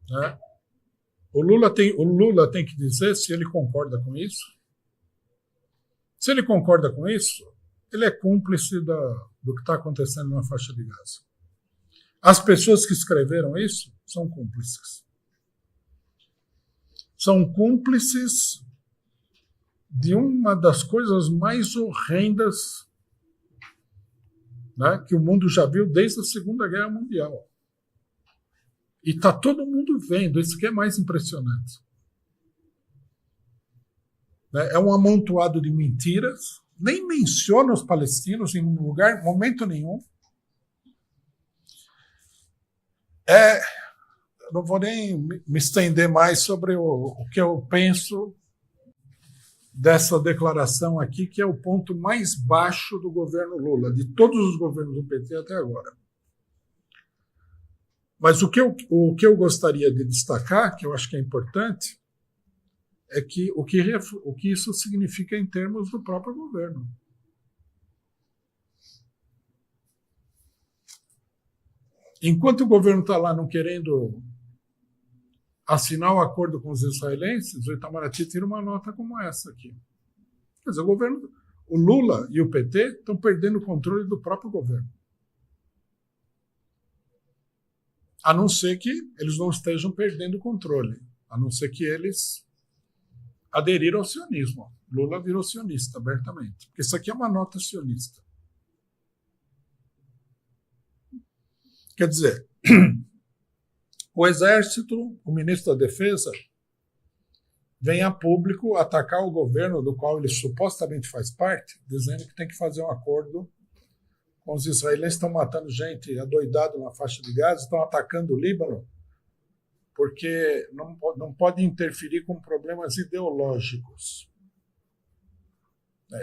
Né? O Lula tem que dizer se ele concorda com isso. Se ele concorda com isso, ele é cúmplice do que está acontecendo na faixa de Gaza. As pessoas que escreveram isso são cúmplices. São cúmplices de uma das coisas mais horrendas, né, que o mundo já viu desde a Segunda Guerra Mundial. E está todo mundo vendo, isso que é mais impressionante. É um amontoado de mentiras, nem menciona os palestinos em momento nenhum. Não vou nem me estender mais sobre o que eu penso dessa declaração aqui, que é o ponto mais baixo do governo Lula, de todos os governos do PT até agora. Mas o que eu gostaria de destacar, que eu acho que é importante, é que o que isso significa em termos do próprio governo. Enquanto o governo está lá não querendo assinar o acordo com os israelenses, o Itamaraty tira uma nota como essa aqui. Quer dizer, o Lula e o PT estão perdendo o controle do próprio governo. A não ser que eles não estejam perdendo o controle, a não ser que eles aderiram ao sionismo. Lula virou sionista abertamente, porque isso aqui é uma nota sionista. Quer dizer, o Exército, o ministro da Defesa, vem a público atacar o governo do qual ele supostamente faz parte, dizendo que tem que fazer um acordo com os israelenses. Estão matando gente adoidado na faixa de Gaza, estão atacando o Líbano, porque não pode interferir com problemas ideológicos.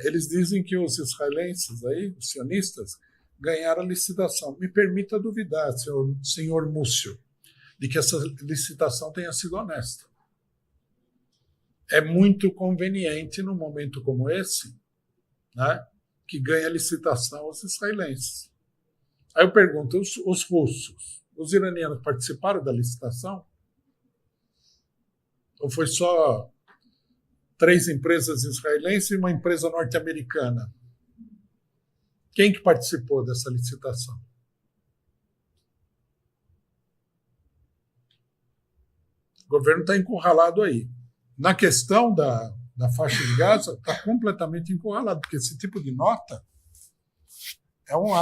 Eles dizem que os israelenses, os sionistas, ganharam a licitação. Me permita duvidar, senhor Múcio, de que essa licitação tenha sido honesta. É muito conveniente, num momento como esse, né, que ganha a licitação os israelenses. Aí eu pergunto, os russos, os iranianos participaram da licitação? Ou foi só 3 empresas israelenses e uma empresa norte-americana? Quem que participou dessa licitação? O governo está encurralado aí. Na questão da faixa de Gaza, está completamente encurralado, porque esse tipo de nota é um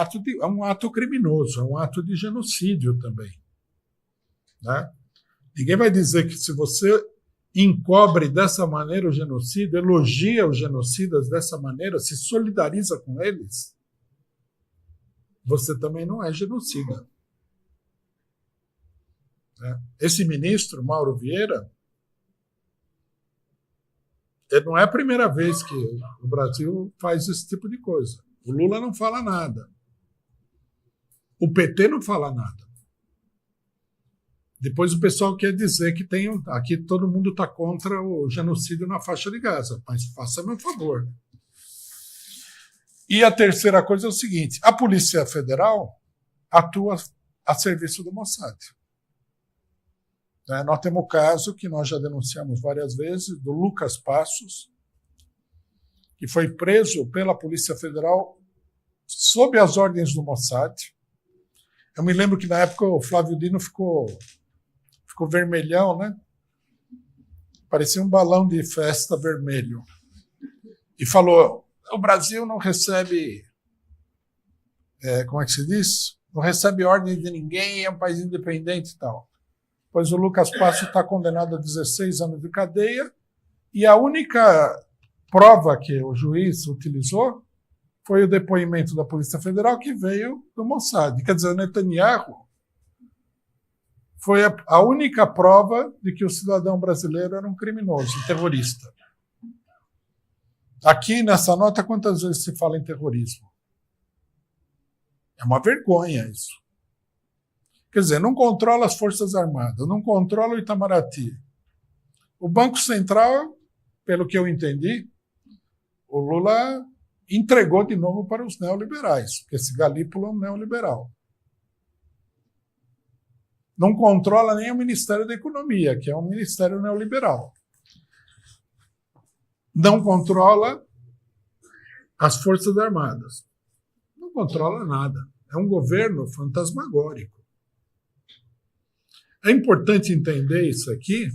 ato criminoso, é um ato de genocídio também. Né? Ninguém vai dizer que se você encobre dessa maneira o genocídio, elogia os genocidas dessa maneira, se solidariza com eles, você também não é genocida. Esse ministro, Mauro Vieira, não é a primeira vez que o Brasil faz esse tipo de coisa. O Lula não fala nada. O PT não fala nada. Depois o pessoal quer dizer que aqui todo mundo está contra o genocídio na faixa de Gaza. Mas faça-me um favor. E a terceira coisa é o seguinte: a Polícia Federal atua a serviço do Mossad. Nós temos o caso que nós já denunciamos várias vezes, do Lucas Passos, que foi preso pela Polícia Federal sob as ordens do Mossad. Eu me lembro que na época o Flávio Dino ficou vermelhão, né? parecia um balão de festa vermelho, e falou: o Brasil não recebe, como é que se diz? Não recebe ordem de ninguém, é um país independente e tal. Pois o Lucas Passo está condenado a 16 anos de cadeia, e a única prova que o juiz utilizou foi o depoimento da Polícia Federal, que veio do Mossad. Quer dizer, o Netanyahu foi a única prova de que o cidadão brasileiro era um criminoso, um terrorista. Aqui, nessa nota, quantas vezes se fala em terrorismo? É uma vergonha isso. Quer dizer, não controla as Forças Armadas, não controla o Itamaraty. O Banco Central, pelo que eu entendi, o Lula entregou de novo para os neoliberais, porque esse Galípolo é um neoliberal. Não controla nem o Ministério da Economia, que é um ministério neoliberal. Não controla as Forças Armadas. Não controla nada. É um governo fantasmagórico. É importante entender isso aqui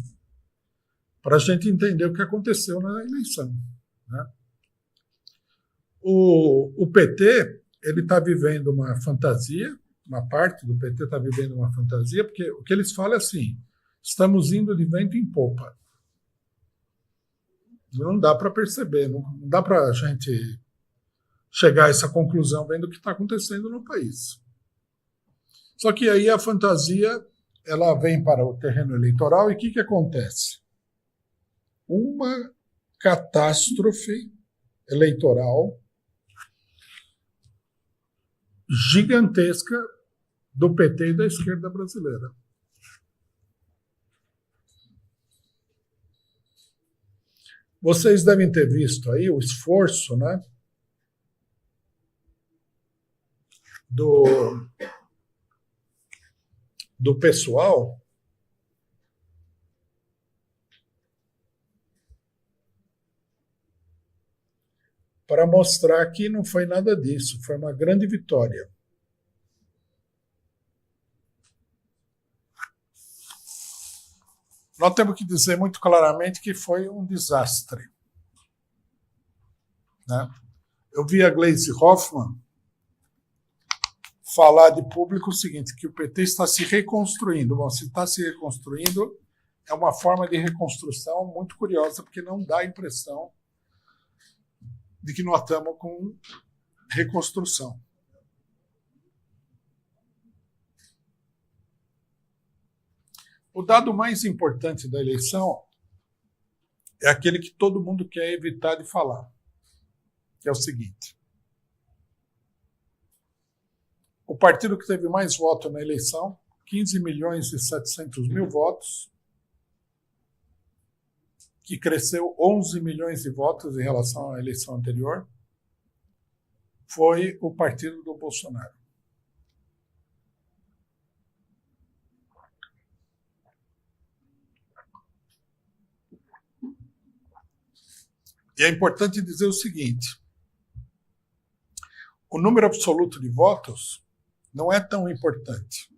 para a gente entender o que aconteceu na eleição, né? O PT está vivendo uma fantasia, uma parte do PT está vivendo uma fantasia, porque o que eles falam é assim: estamos indo de vento em popa. Não dá para perceber, não dá para a gente chegar a essa conclusão vendo o que está acontecendo no país. Só que aí a fantasia ela vem para o terreno eleitoral e o que acontece? Uma catástrofe eleitoral gigantesca do PT e da esquerda brasileira. Vocês devem ter visto aí o esforço, né, do pessoal para mostrar que não foi nada disso, foi uma grande vitória. Nós temos que dizer muito claramente que foi um desastre, né? Eu vi a Gleisi Hoffmann falar de público o seguinte, que o PT está se reconstruindo. Bom, se está se reconstruindo, é uma forma de reconstrução muito curiosa, porque não dá a impressão de que nós estamos com reconstrução. O dado mais importante da eleição é aquele que todo mundo quer evitar de falar, que é o seguinte: o partido que teve mais votos na eleição, 15.700.000 votos, que cresceu 11 milhões de votos em relação à eleição anterior, foi o partido do Bolsonaro. E é importante dizer o seguinte: o número absoluto de votos não é tão importante,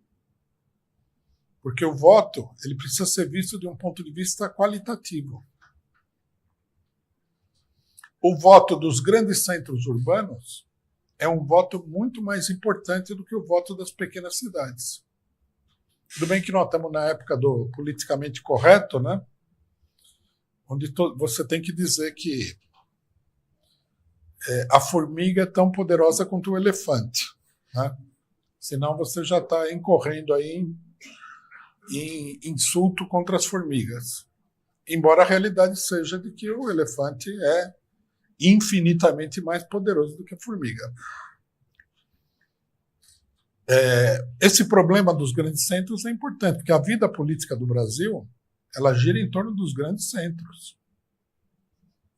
porque o voto ele precisa ser visto de um ponto de vista qualitativo. O voto dos grandes centros urbanos é um voto muito mais importante do que o voto das pequenas cidades. Tudo bem que nós estamos na época do politicamente correto, né? Onde você tem que dizer que a formiga é tão poderosa quanto o elefante, né? Senão você já está incorrendo aí em insulto contra as formigas. Embora a realidade seja de que o elefante é infinitamente mais poderoso do que a formiga. Esse problema dos grandes centros é importante, porque a vida política do Brasil ela gira em torno dos grandes centros,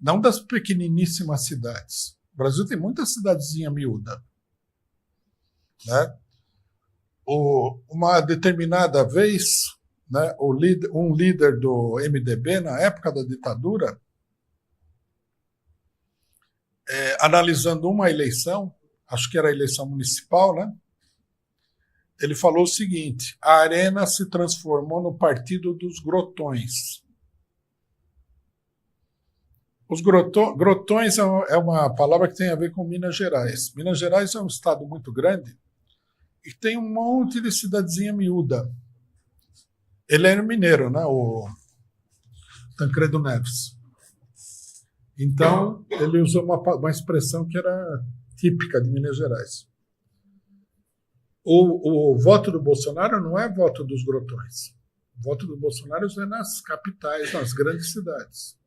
não das pequeniníssimas cidades. O Brasil tem muita cidadezinha miúda, né? Uma determinada vez, né, um líder do MDB, na época da ditadura, analisando uma eleição, acho que era a eleição municipal, né? Ele falou o seguinte: a Arena se transformou no partido dos grotões. Os grotões é uma palavra que tem a ver com Minas Gerais. Minas Gerais é um estado muito grande e tem um monte de cidadezinha miúda. Ele era mineiro, né? O Tancredo Neves. Então, ele usou uma expressão que era típica de Minas Gerais. O voto do Bolsonaro não é voto dos grotões. O voto do Bolsonaro é nas capitais, nas grandes cidades.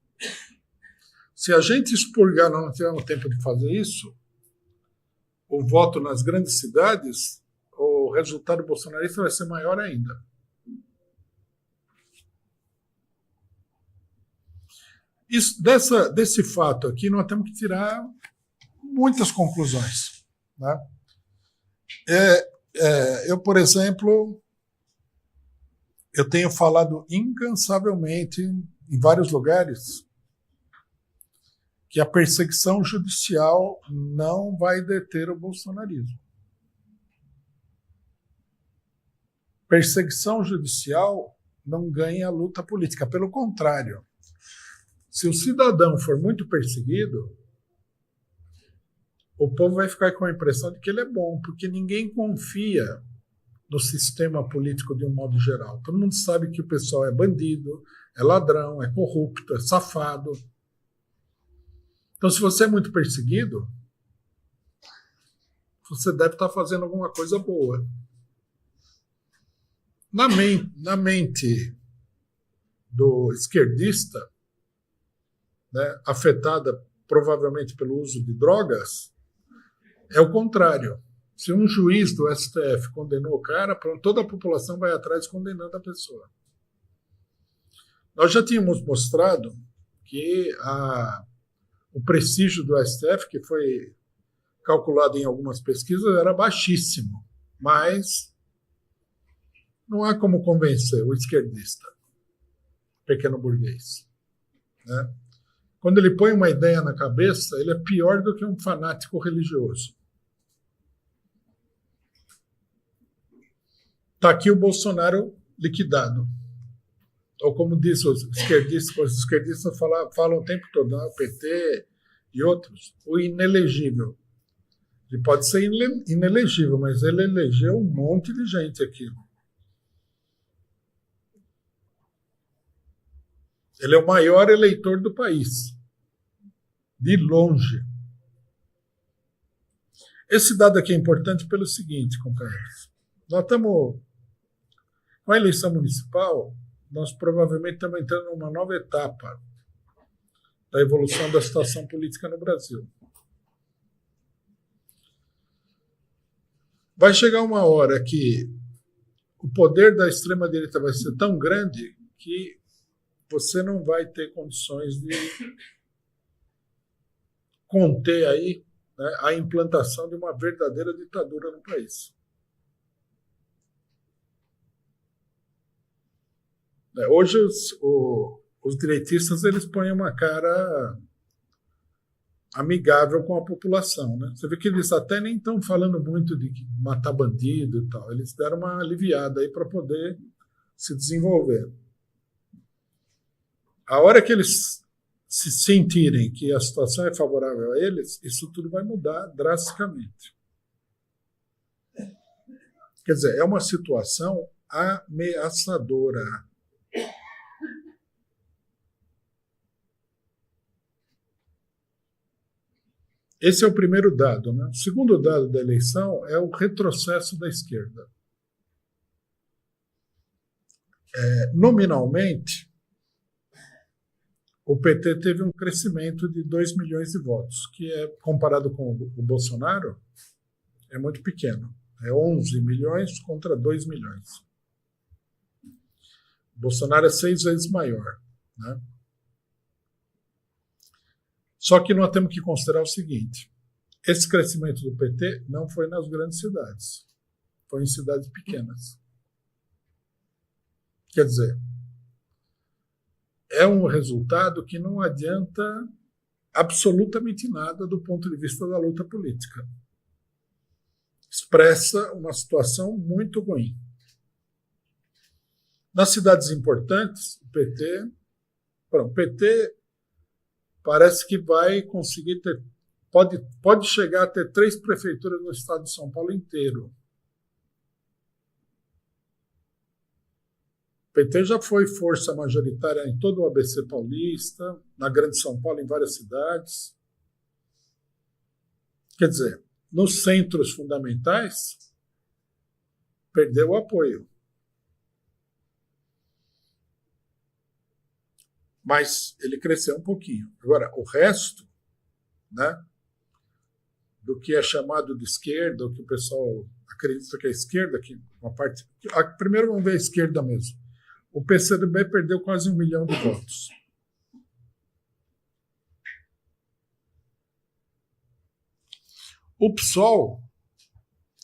Se a gente expurgar, não tivermos tempo de fazer isso, o voto nas grandes cidades, o resultado bolsonarista vai ser maior ainda. Desse fato aqui, nós temos que tirar muitas conclusões. Né? Eu, por exemplo, eu tenho falado incansavelmente em vários lugares que a perseguição judicial não vai deter o bolsonarismo. Perseguição judicial não ganha a luta política. Pelo contrário, se o cidadão for muito perseguido, o povo vai ficar com a impressão de que ele é bom, porque ninguém confia no sistema político de um modo geral. Todo mundo sabe que o pessoal é bandido, é ladrão, é corrupto, é safado. Então, se você é muito perseguido, você deve estar fazendo alguma coisa boa. Na mente do esquerdista, né, afetada provavelmente pelo uso de drogas, é o contrário. Se um juiz do STF condenou o cara, toda a população vai atrás condenando a pessoa. Nós já tínhamos mostrado que o prestígio do STF, que foi calculado em algumas pesquisas, era baixíssimo, mas não há como convencer o esquerdista, pequeno burguês. Né? Quando ele põe uma ideia na cabeça, ele é pior do que um fanático religioso. Está aqui o Bolsonaro liquidado. Ou como diz os esquerdistas falam o tempo todo, o PT e outros, o inelegível. Ele pode ser inelegível, mas ele elegeu um monte de gente aqui. Ele é o maior eleitor do país. De longe. Esse dado aqui é importante pelo seguinte, companheiros. Nós estamos com a eleição municipal, nós provavelmente estamos entrando numa nova etapa da evolução da situação política no Brasil. Vai chegar uma hora que o poder da extrema-direita vai ser tão grande que você não vai ter condições de conter aí, né, a implantação de uma verdadeira ditadura no país. Hoje os direitistas eles põem uma cara amigável com a população. Né? Você vê que eles até nem estão falando muito de matar bandido e tal. Eles deram uma aliviada aí para poder se desenvolver. A hora que eles se sentirem que a situação é favorável a eles, isso tudo vai mudar drasticamente. Quer dizer, é uma situação ameaçadora. Esse é o primeiro dado. Né? O segundo dado da eleição é o retrocesso da esquerda. Nominalmente, o PT teve um crescimento de 2 milhões de votos, que comparado com o Bolsonaro, é muito pequeno. É 11 milhões contra 2 milhões. O Bolsonaro é 6 vezes maior. Né? Só que nós temos que considerar o seguinte, esse crescimento do PT não foi nas grandes cidades, foi em cidades pequenas. Quer dizer, é um resultado que não adianta absolutamente nada do ponto de vista da luta política. Expressa uma situação muito ruim. Nas cidades importantes, o PT parece que vai conseguir ter, pode chegar a ter 3 prefeituras no estado de São Paulo inteiro. O PT já foi força majoritária em todo o ABC paulista, na Grande São Paulo, em várias cidades. Quer dizer, nos centros fundamentais, perdeu o apoio. Mas ele cresceu um pouquinho. Agora, o resto, né, do que é chamado de esquerda, o que o pessoal acredita que é esquerda, que uma parte. Primeiro vamos ver a esquerda mesmo. O PCdoB perdeu quase 1 milhão de votos. O PSOL,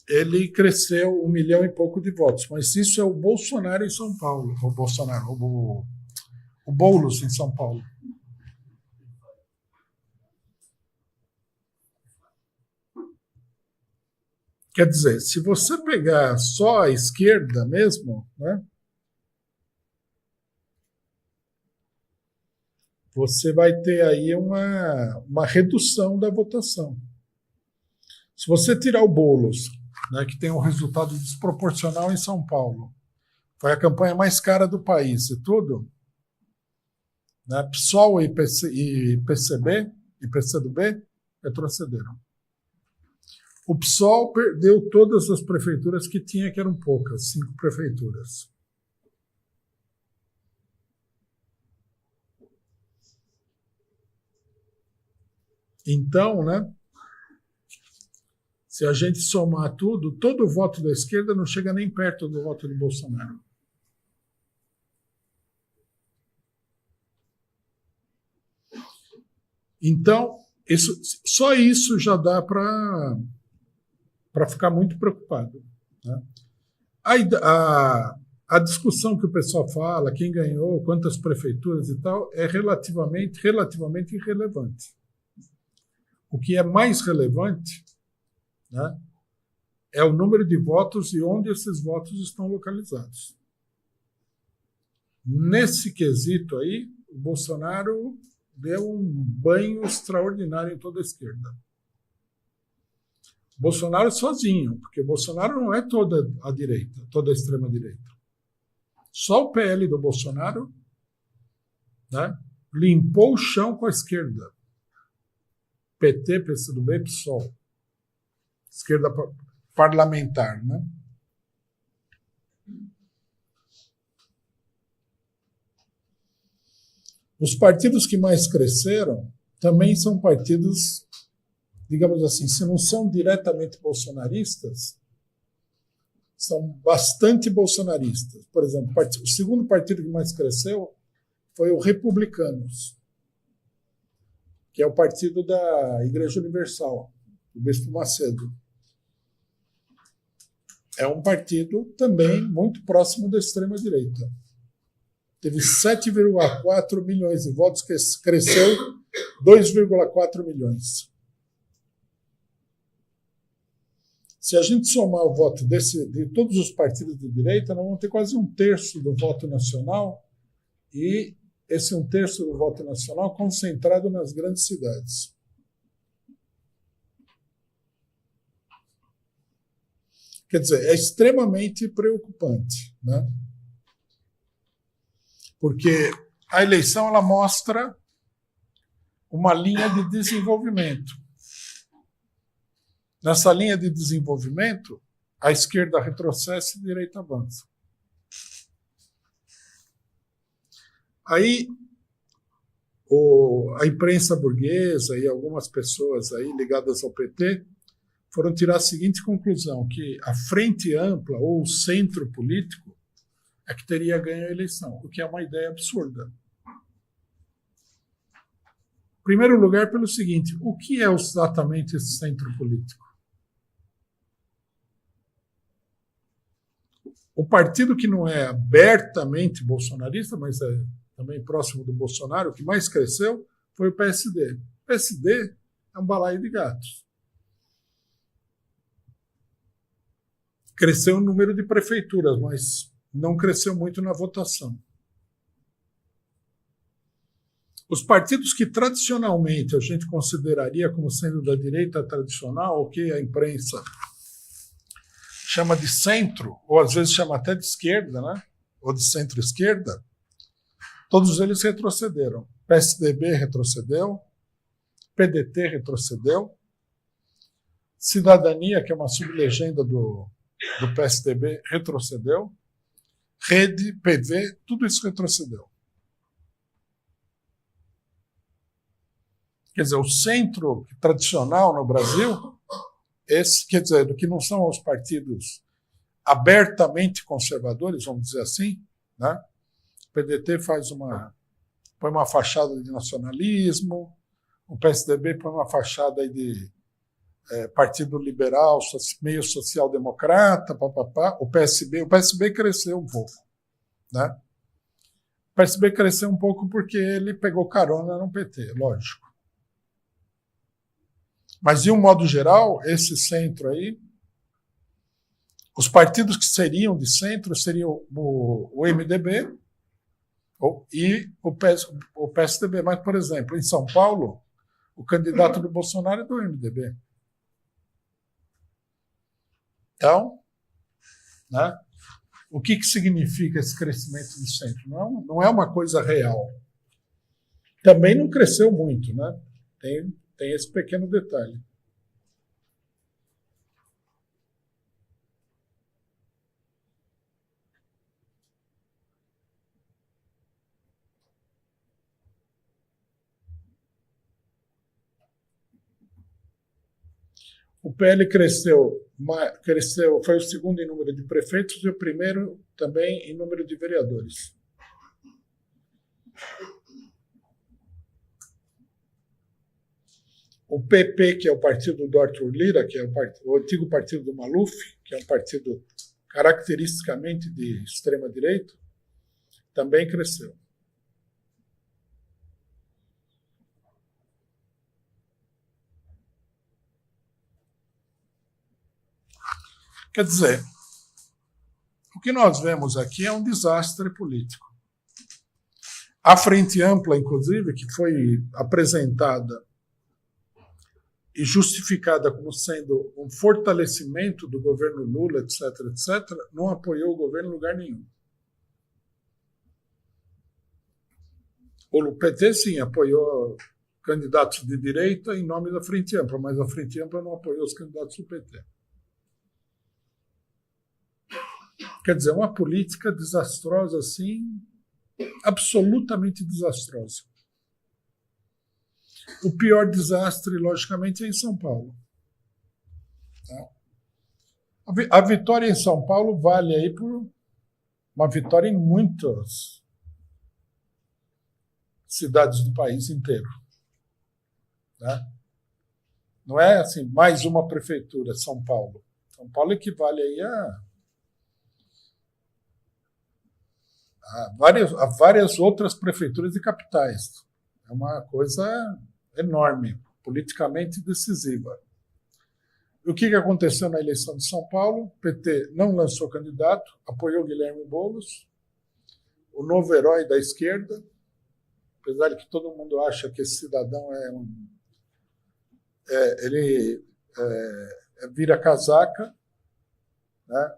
ele cresceu 1 milhão e pouco de votos, mas isso é o Bolsonaro em São Paulo, o Boulos em São Paulo. Quer dizer, se você pegar só a esquerda mesmo, né, você vai ter aí uma redução da votação. Se você tirar o Boulos, né, que tem um resultado desproporcional em São Paulo, foi a campanha mais cara do país e tudo, né, PSOL e PCB e PCdoB retrocederam. O PSOL perdeu todas as prefeituras que tinha, que eram poucas, 5 prefeituras. Então, né, se a gente somar tudo, todo o voto da esquerda não chega nem perto do voto do Bolsonaro. Então, só isso já dá para ficar muito preocupado. Né? A discussão que o pessoal fala, quem ganhou, quantas prefeituras e tal, é relativamente irrelevante. O que é mais relevante, né, é o número de votos e onde esses votos estão localizados. Nesse quesito aí, o Bolsonaro deu um banho extraordinário em toda a esquerda. Bolsonaro sozinho, porque Bolsonaro não é toda a direita, toda a extrema-direita. Só o PL do Bolsonaro, né, limpou o chão com a esquerda. PT, PCdoB, PSOL. Esquerda parlamentar, né? Os partidos que mais cresceram também são partidos, digamos assim, se não são diretamente bolsonaristas, são bastante bolsonaristas. Por exemplo, o segundo partido que mais cresceu foi o Republicanos, que é o partido da Igreja Universal, do Bispo Macedo. É um partido também muito próximo da extrema-direita. Teve 7,4 milhões de votos, que cresceu 2,4 milhões. Se a gente somar o voto de todos os partidos de direita, nós vamos ter quase 1/3 do voto nacional, e esse 1/3 do voto nacional concentrado nas grandes cidades. Quer dizer, é extremamente preocupante, né? Porque a eleição ela mostra uma linha de desenvolvimento. Nessa linha de desenvolvimento, a esquerda retrocede e a direita avança. Aí, a imprensa burguesa e algumas pessoas aí ligadas ao PT foram tirar a seguinte conclusão, que a frente ampla ou o centro político é que teria ganho a eleição, o que é uma ideia absurda. Em primeiro lugar, pelo seguinte, o que é exatamente esse centro político? O partido que não é abertamente bolsonarista, mas é também próximo do Bolsonaro, o que mais cresceu foi o PSD. O PSD é um balaio de gatos. Cresceu o número de prefeituras, mas não cresceu muito na votação. Os partidos que tradicionalmente a gente consideraria como sendo da direita tradicional, ou que a imprensa chama de centro, ou às vezes chama até de esquerda, né? Ou de centro-esquerda, todos eles retrocederam. PSDB retrocedeu, PDT retrocedeu, Cidadania, que é uma sublegenda do PSDB, retrocedeu, Rede, PV, tudo isso retrocedeu. Quer dizer, o centro tradicional no Brasil, esse, quer dizer, do que não são os partidos abertamente conservadores, vamos dizer assim, né? O PDT põe uma fachada de nacionalismo, o PSDB põe uma fachada de partido liberal, meio social-democrata, papapá. O PSB cresceu um pouco, né? O PSB cresceu um pouco porque ele pegou carona no PT, lógico. Mas, de um modo geral, esse centro aí, os partidos que seriam de centro seriam o MDB e o PSDB. Mas, por exemplo, em São Paulo, o candidato do Bolsonaro é do MDB. Então, né, o que significa esse crescimento do centro? Não é uma coisa real. Também não cresceu muito, né? Tem esse pequeno detalhe. O PL cresceu, foi o segundo em número de prefeitos e o primeiro também em número de vereadores. O PP, que é o partido do Arthur Lira, que é o antigo partido do Maluf, que é um partido caracteristicamente de extrema-direita, também cresceu. Quer dizer, o que nós vemos aqui é um desastre político. A Frente Ampla, inclusive, que foi apresentada e justificada como sendo um fortalecimento do governo Lula, etc., etc., não apoiou o governo em lugar nenhum. O PT, sim, apoiou candidatos de direita em nome da Frente Ampla, mas a Frente Ampla não apoiou os candidatos do PT. Quer dizer, uma política desastrosa, assim, absolutamente desastrosa. O pior desastre, logicamente, é em São Paulo. A vitória em São Paulo vale aí por uma vitória em muitas cidades do país inteiro. Não é assim, mais uma prefeitura, São Paulo. São Paulo equivale aí a várias outras prefeituras de capitais. É uma coisa enorme, politicamente decisiva. E o que aconteceu na eleição de São Paulo? O PT não lançou candidato, apoiou Guilherme Boulos, o novo herói da esquerda, apesar de que todo mundo acha que esse cidadão ele vira casaca, né?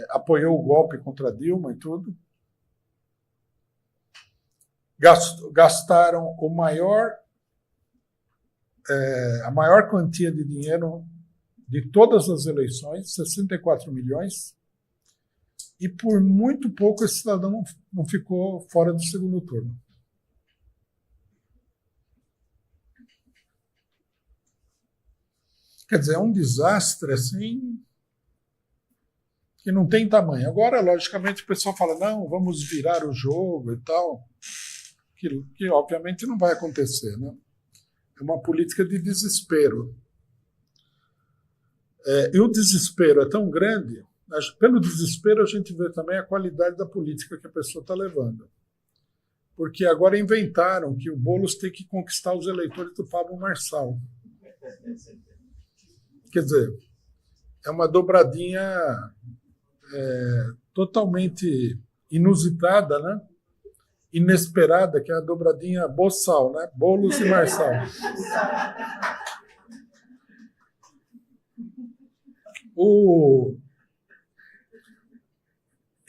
Apoiou o golpe contra Dilma e tudo. Gastaram a maior quantia de dinheiro de todas as eleições, 64 milhões, e por muito pouco esse cidadão não ficou fora do segundo turno. Quer dizer, é um desastre assim que não tem tamanho. Agora, logicamente, o pessoal fala, não, vamos virar o jogo e tal, que obviamente não vai acontecer, né? É uma política de desespero. E o desespero é tão grande, pelo desespero a gente vê também a qualidade da política que a pessoa está levando. Porque agora inventaram que o Boulos tem que conquistar os eleitores do Pablo Marçal. Quer dizer, é uma dobradinha totalmente inusitada, né? inesperada, que é a dobradinha boçal, né? Boulos e Marçal.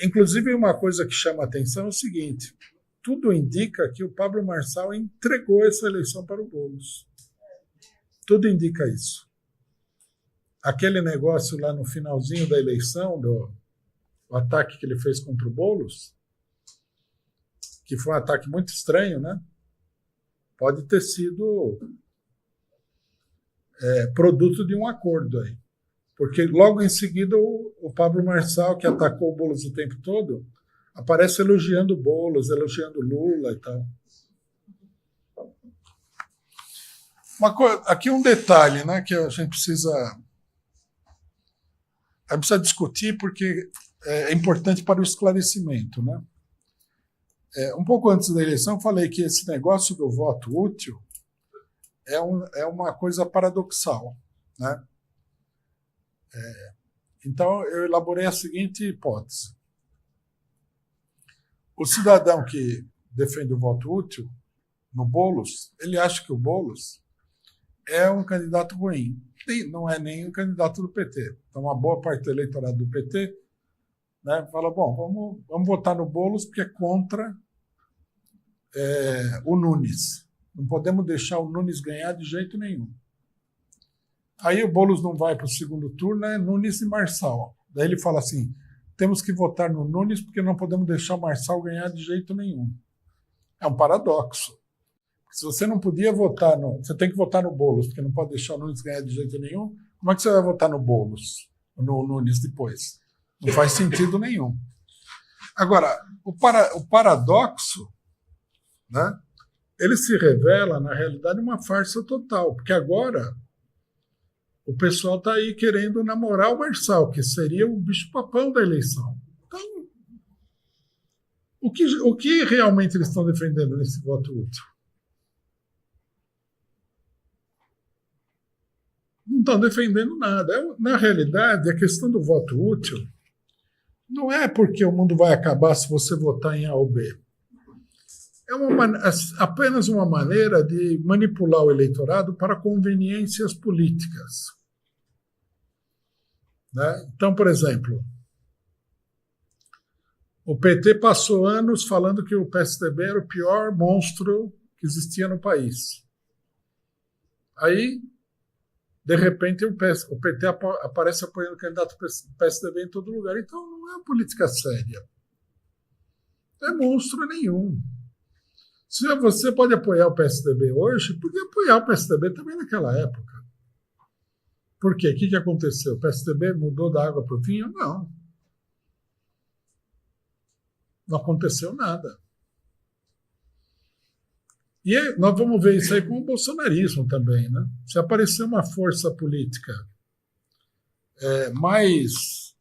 Inclusive, uma coisa que chama a atenção é o seguinte: tudo indica que o Pablo Marçal entregou essa eleição para o Boulos. Tudo indica isso. Aquele negócio lá no finalzinho da eleição, o ataque que ele fez contra o Boulos, que foi um ataque muito estranho, né? Pode ter sido produto de um acordo aí. Porque logo em seguida o Pablo Marçal, que atacou o Boulos o tempo todo, aparece elogiando o Boulos, elogiando Lula e tal. Aqui um detalhe, né, que a gente precisa discutir porque é importante para o esclarecimento, né? Um pouco antes da eleição eu falei que esse negócio do voto útil é uma coisa paradoxal, né? Então eu elaborei a seguinte hipótese: o cidadão que defende o voto útil no Boulos, ele acha que o Boulos é um candidato ruim. Não é nem um candidato do PT. Então, uma boa parte do eleitorado do PT, né, fala, bom, vamos votar no Boulos porque é contra o Nunes. Não podemos deixar o Nunes ganhar de jeito nenhum. Aí o Boulos não vai para o segundo turno, é Nunes e Marçal. Daí ele fala assim, temos que votar no Nunes porque não podemos deixar o Marçal ganhar de jeito nenhum. É um paradoxo. Se você não podia votar você tem que votar no Boulos, porque não pode deixar o Nunes ganhar de jeito nenhum, como é que você vai votar no Boulos, no Nunes depois? Não faz sentido nenhum. Agora, o paradoxo, né, ele se revela, na realidade, uma farsa total, porque agora o pessoal está aí querendo namorar o Marçal, que seria o bicho-papão da eleição. Então, o que realmente eles estão defendendo nesse voto útil? Não estão defendendo nada. Na realidade, a questão do voto útil não é porque o mundo vai acabar se você votar em A ou B. É apenas uma maneira de manipular o eleitorado para conveniências políticas. Né? Então, por exemplo, o PT passou anos falando que o PSDB era o pior monstro que existia no país. Aí, de repente, o PT aparece apoiando o candidato PSDB em todo lugar. Então, não é uma política séria. Não é monstro nenhum. Se você pode apoiar o PSDB hoje, podia apoiar o PSDB também naquela época. Por quê? O que aconteceu? O PSDB mudou da água para o vinho? Não. Não aconteceu nada. E nós vamos ver isso aí com o bolsonarismo também, né? Se aparecer uma força política mais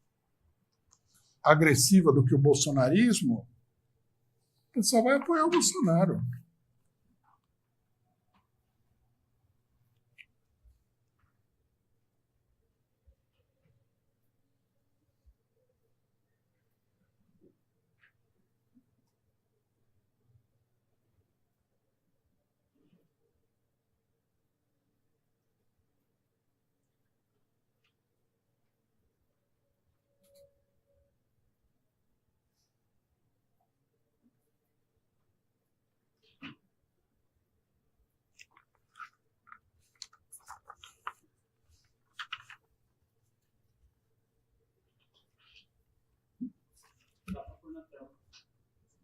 agressiva do que o bolsonarismo, o pessoal vai apoiar o Bolsonaro.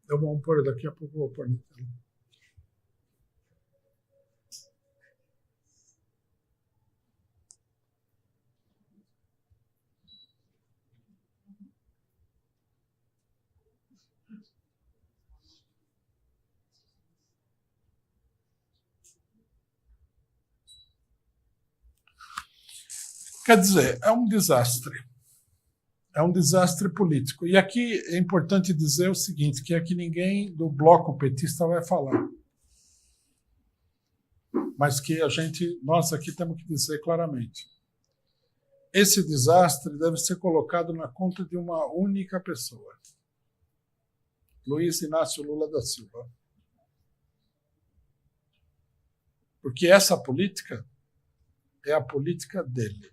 Eu vou pôr daqui a pouco, vou pôr na tela. Quer dizer, é um desastre. É um desastre político. E aqui é importante dizer o seguinte, que aqui ninguém do bloco petista vai falar. Mas que nós aqui temos que dizer claramente. Esse desastre deve ser colocado na conta de uma única pessoa. Luiz Inácio Lula da Silva. Porque essa política é a política dele.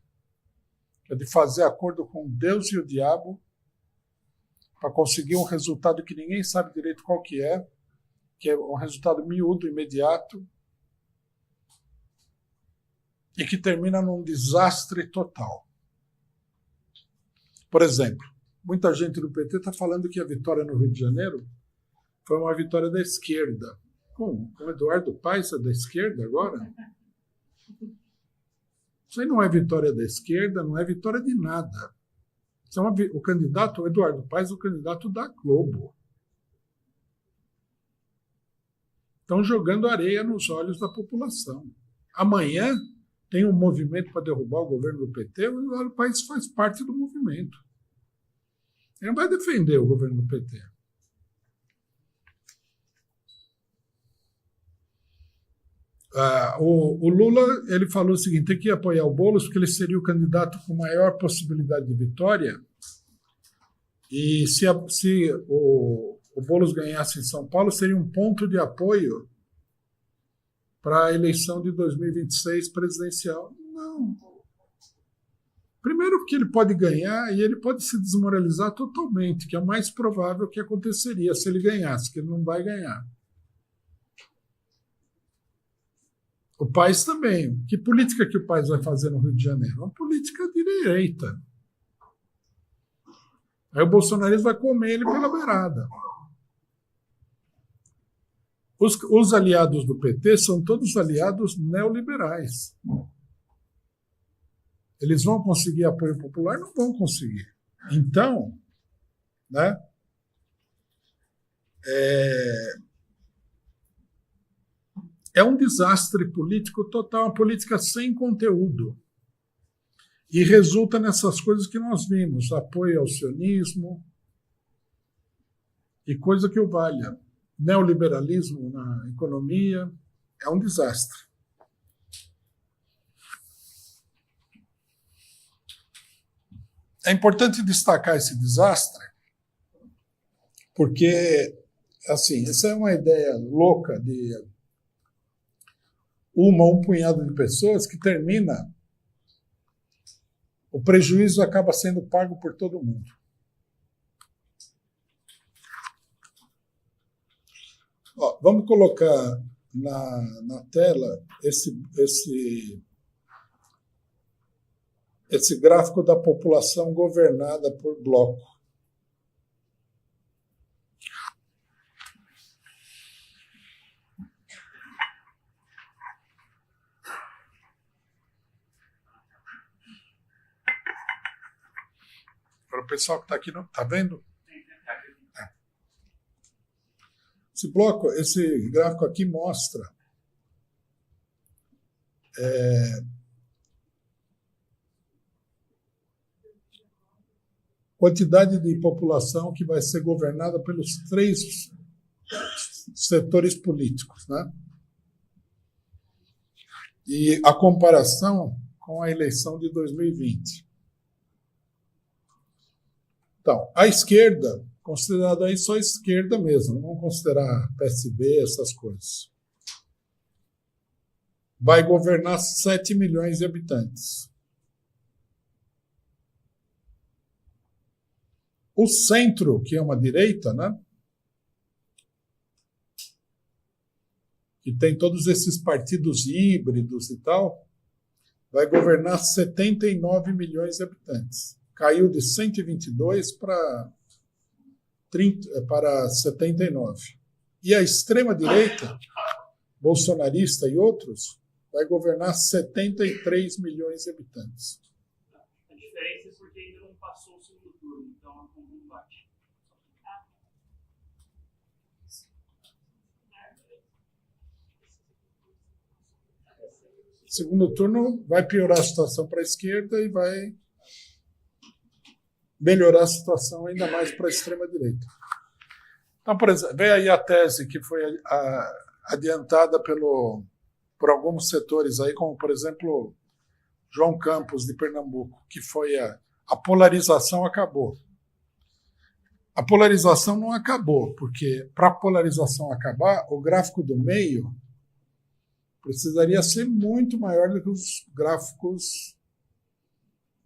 É de fazer acordo com Deus e o diabo para conseguir um resultado que ninguém sabe direito qual que é um resultado miúdo, imediato, e que termina num desastre total. Por exemplo, muita gente do PT está falando que a vitória no Rio de Janeiro foi uma vitória da esquerda. Com o Eduardo Paes é da esquerda agora? Isso aí não é vitória da esquerda, não é vitória de nada. Isso é o candidato, o Eduardo Paes, o candidato da Globo. Estão jogando areia nos olhos da população. Amanhã tem um movimento para derrubar o governo do PT, o Eduardo Paes faz parte do movimento. Ele não vai defender o governo do PT. O Lula ele falou o seguinte: tem que apoiar o Boulos porque ele seria o candidato com maior possibilidade de vitória, e se o Boulos ganhasse em São Paulo, seria um ponto de apoio para a eleição de 2026 presidencial. Não. Primeiro porque ele pode ganhar e ele pode se desmoralizar totalmente, que é o mais provável que aconteceria se ele ganhasse, que ele não vai ganhar. O Paes também. Que política que o Paes vai fazer no Rio de Janeiro? Uma política de direita. Aí o bolsonarismo vai comer ele pela beirada. Os aliados do PT são todos aliados neoliberais. Eles vão conseguir apoio popular? Não vão conseguir. Então, né, é um desastre político total, uma política sem conteúdo. E resulta nessas coisas que nós vimos, apoio ao sionismo e coisa que o valha. Neoliberalismo na economia é um desastre. É importante destacar esse desastre porque, assim, essa é uma ideia louca de um punhado de pessoas que termina, o prejuízo acaba sendo pago por todo mundo. Ó, vamos colocar na tela esse gráfico da população governada por bloco. Para o pessoal que está aqui, não está vendo? Esse gráfico aqui mostra quantidade de população que vai ser governada pelos 3 setores políticos, né? E a comparação com a eleição de 2020. Então, a esquerda, considerada aí só esquerda mesmo, não vamos considerar PSB, essas coisas, vai governar 7 milhões de habitantes. O centro, que é uma direita, né, que tem todos esses partidos híbridos e tal, vai governar 79 milhões de habitantes. Caiu de 122 para 79. E a extrema-direita, bolsonarista e outros, vai governar 73 milhões de habitantes. A diferença é porque ainda não passou o segundo turno, então é um combate. Segundo turno vai piorar a situação para a esquerda e vai melhorar a situação ainda mais para a extrema-direita. Então, por exemplo, vem aí a tese que foi adiantada por alguns setores aí, como, por exemplo, João Campos, de Pernambuco, que foi a polarização acabou. A polarização não acabou, porque para a polarização acabar, o gráfico do meio Precisaria ser muito maior do que os gráficos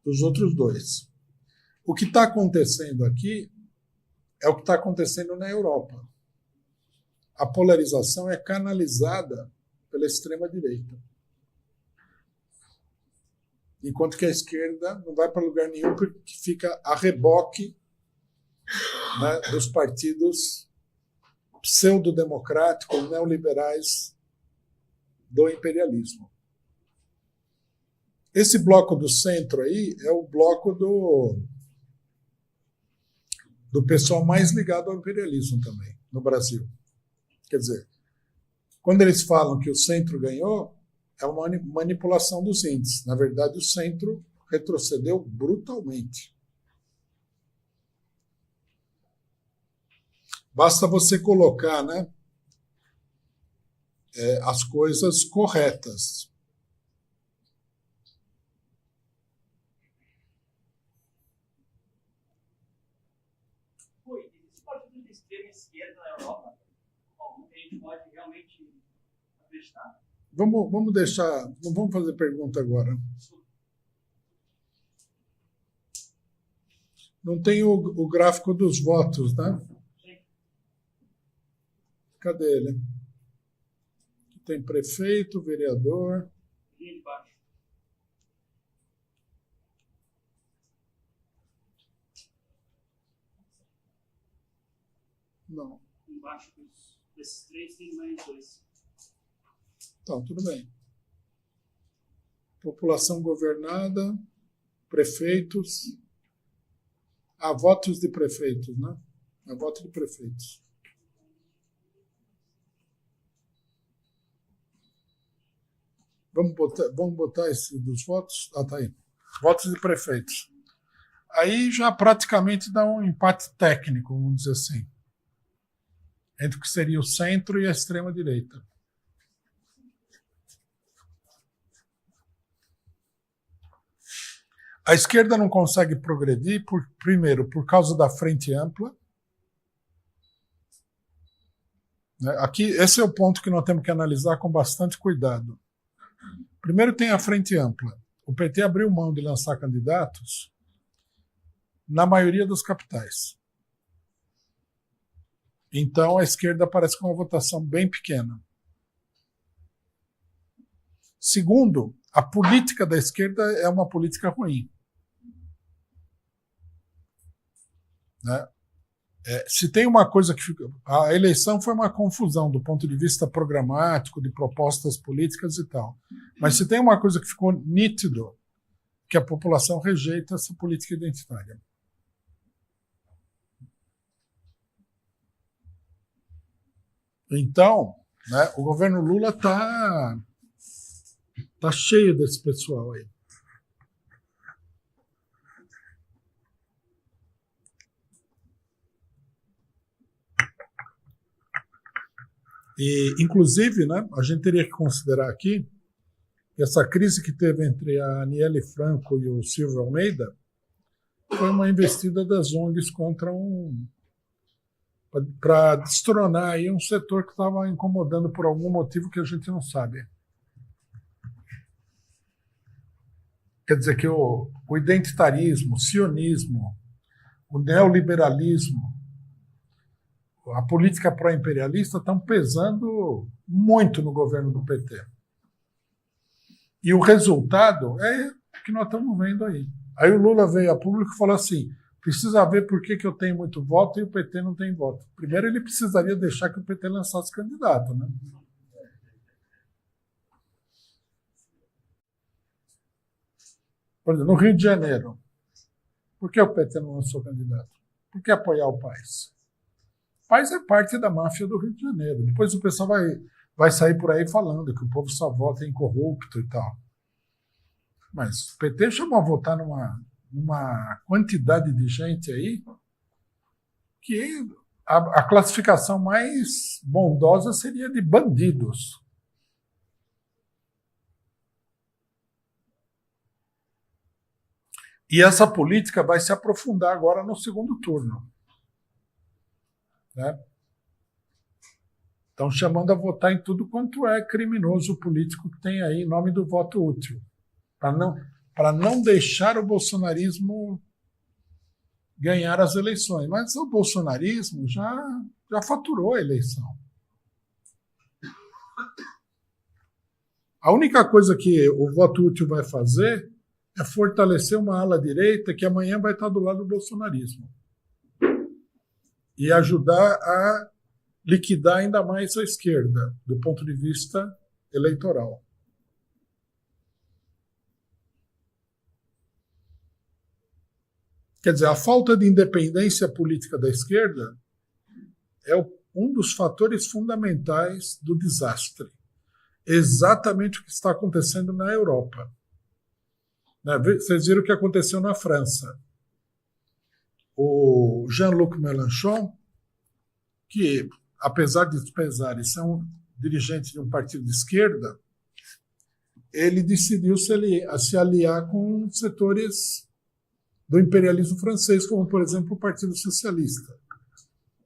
dos outros dois. O que está acontecendo aqui é o que está acontecendo na Europa. A polarização é canalizada pela extrema-direita. Enquanto que a esquerda não vai para lugar nenhum, porque fica a reboque, né, dos partidos pseudo-democráticos, neoliberais do imperialismo. Esse bloco do centro aí é o bloco do pessoal mais ligado ao imperialismo também, no Brasil. Quer dizer, quando eles falam que o centro ganhou, é uma manipulação dos índices. Na verdade, o centro retrocedeu brutalmente. Basta você colocar, né, as coisas corretas. Existe partido de extrema esquerda na Europa? Algum que a gente pode realmente acreditar? Vamos deixar. Não vamos fazer pergunta agora. Não tem o gráfico dos votos, né? Cadê ele? Tem prefeito, vereador. Linha de baixo. Não. Embaixo desses três tem mais dois. Então, tudo bem. População governada, prefeitos. Votos de prefeitos, né? Voto de prefeitos. Vamos botar esse dos votos? Tá aí. Votos de prefeitos. Aí já praticamente dá um empate técnico, vamos dizer assim, entre o que seria o centro e a extrema-direita. A esquerda não consegue progredir, primeiro, por causa da frente ampla. Aqui, esse é o ponto que nós temos que analisar com bastante cuidado. Primeiro tem a frente ampla. O PT abriu mão de lançar candidatos na maioria das capitais. Então, a esquerda aparece com uma votação bem pequena. Segundo, a política da esquerda é uma política ruim. Né? Se tem uma coisa que fica... A eleição foi uma confusão do ponto de vista programático, de propostas políticas e tal. Mas se tem uma coisa que ficou nítido, que a população rejeita essa política identitária. Então, né, o governo Lula tá cheio desse pessoal aí. E, inclusive, né, a gente teria que considerar aqui que essa crise que teve entre a Aniele Franco e o Silvio Almeida foi uma investida das ONGs contra para destronar aí um setor que estava incomodando por algum motivo que a gente não sabe. Quer dizer que o identitarismo, o sionismo, o neoliberalismo, a política pró-imperialista estão pesando muito no governo do PT. E o resultado é o que nós estamos vendo aí. Aí o Lula veio a público e falou assim, precisa ver por que eu tenho muito voto e o PT não tem voto. Primeiro ele precisaria deixar que o PT lançasse candidato, né? Por exemplo, no Rio de Janeiro, por que o PT não lançou candidato? Por que apoiar o Paes? O Paes é parte da máfia do Rio de Janeiro. Depois o pessoal vai sair por aí falando que o povo só vota em corrupto e tal. Mas o PT chamou a votar numa quantidade de gente aí que a classificação mais bondosa seria de bandidos. E essa política vai se aprofundar agora no segundo turno. Né? Estão chamando a votar em tudo quanto é criminoso político que tem aí em nome do voto útil, para não deixar o bolsonarismo ganhar as eleições. Mas o bolsonarismo já faturou a eleição. A única coisa que o voto útil vai fazer é fortalecer uma ala direita que amanhã vai estar do lado do bolsonarismo e ajudar a liquidar ainda mais a esquerda, do ponto de vista eleitoral. Quer dizer, a falta de independência política da esquerda é um dos fatores fundamentais do desastre. Exatamente o que está acontecendo na Europa. Vocês viram o que aconteceu na França. O Jean-Luc Mélenchon, que, apesar de pesares, é um dirigente de um partido de esquerda, ele decidiu se aliar com setores do imperialismo francês, como, por exemplo, o Partido Socialista.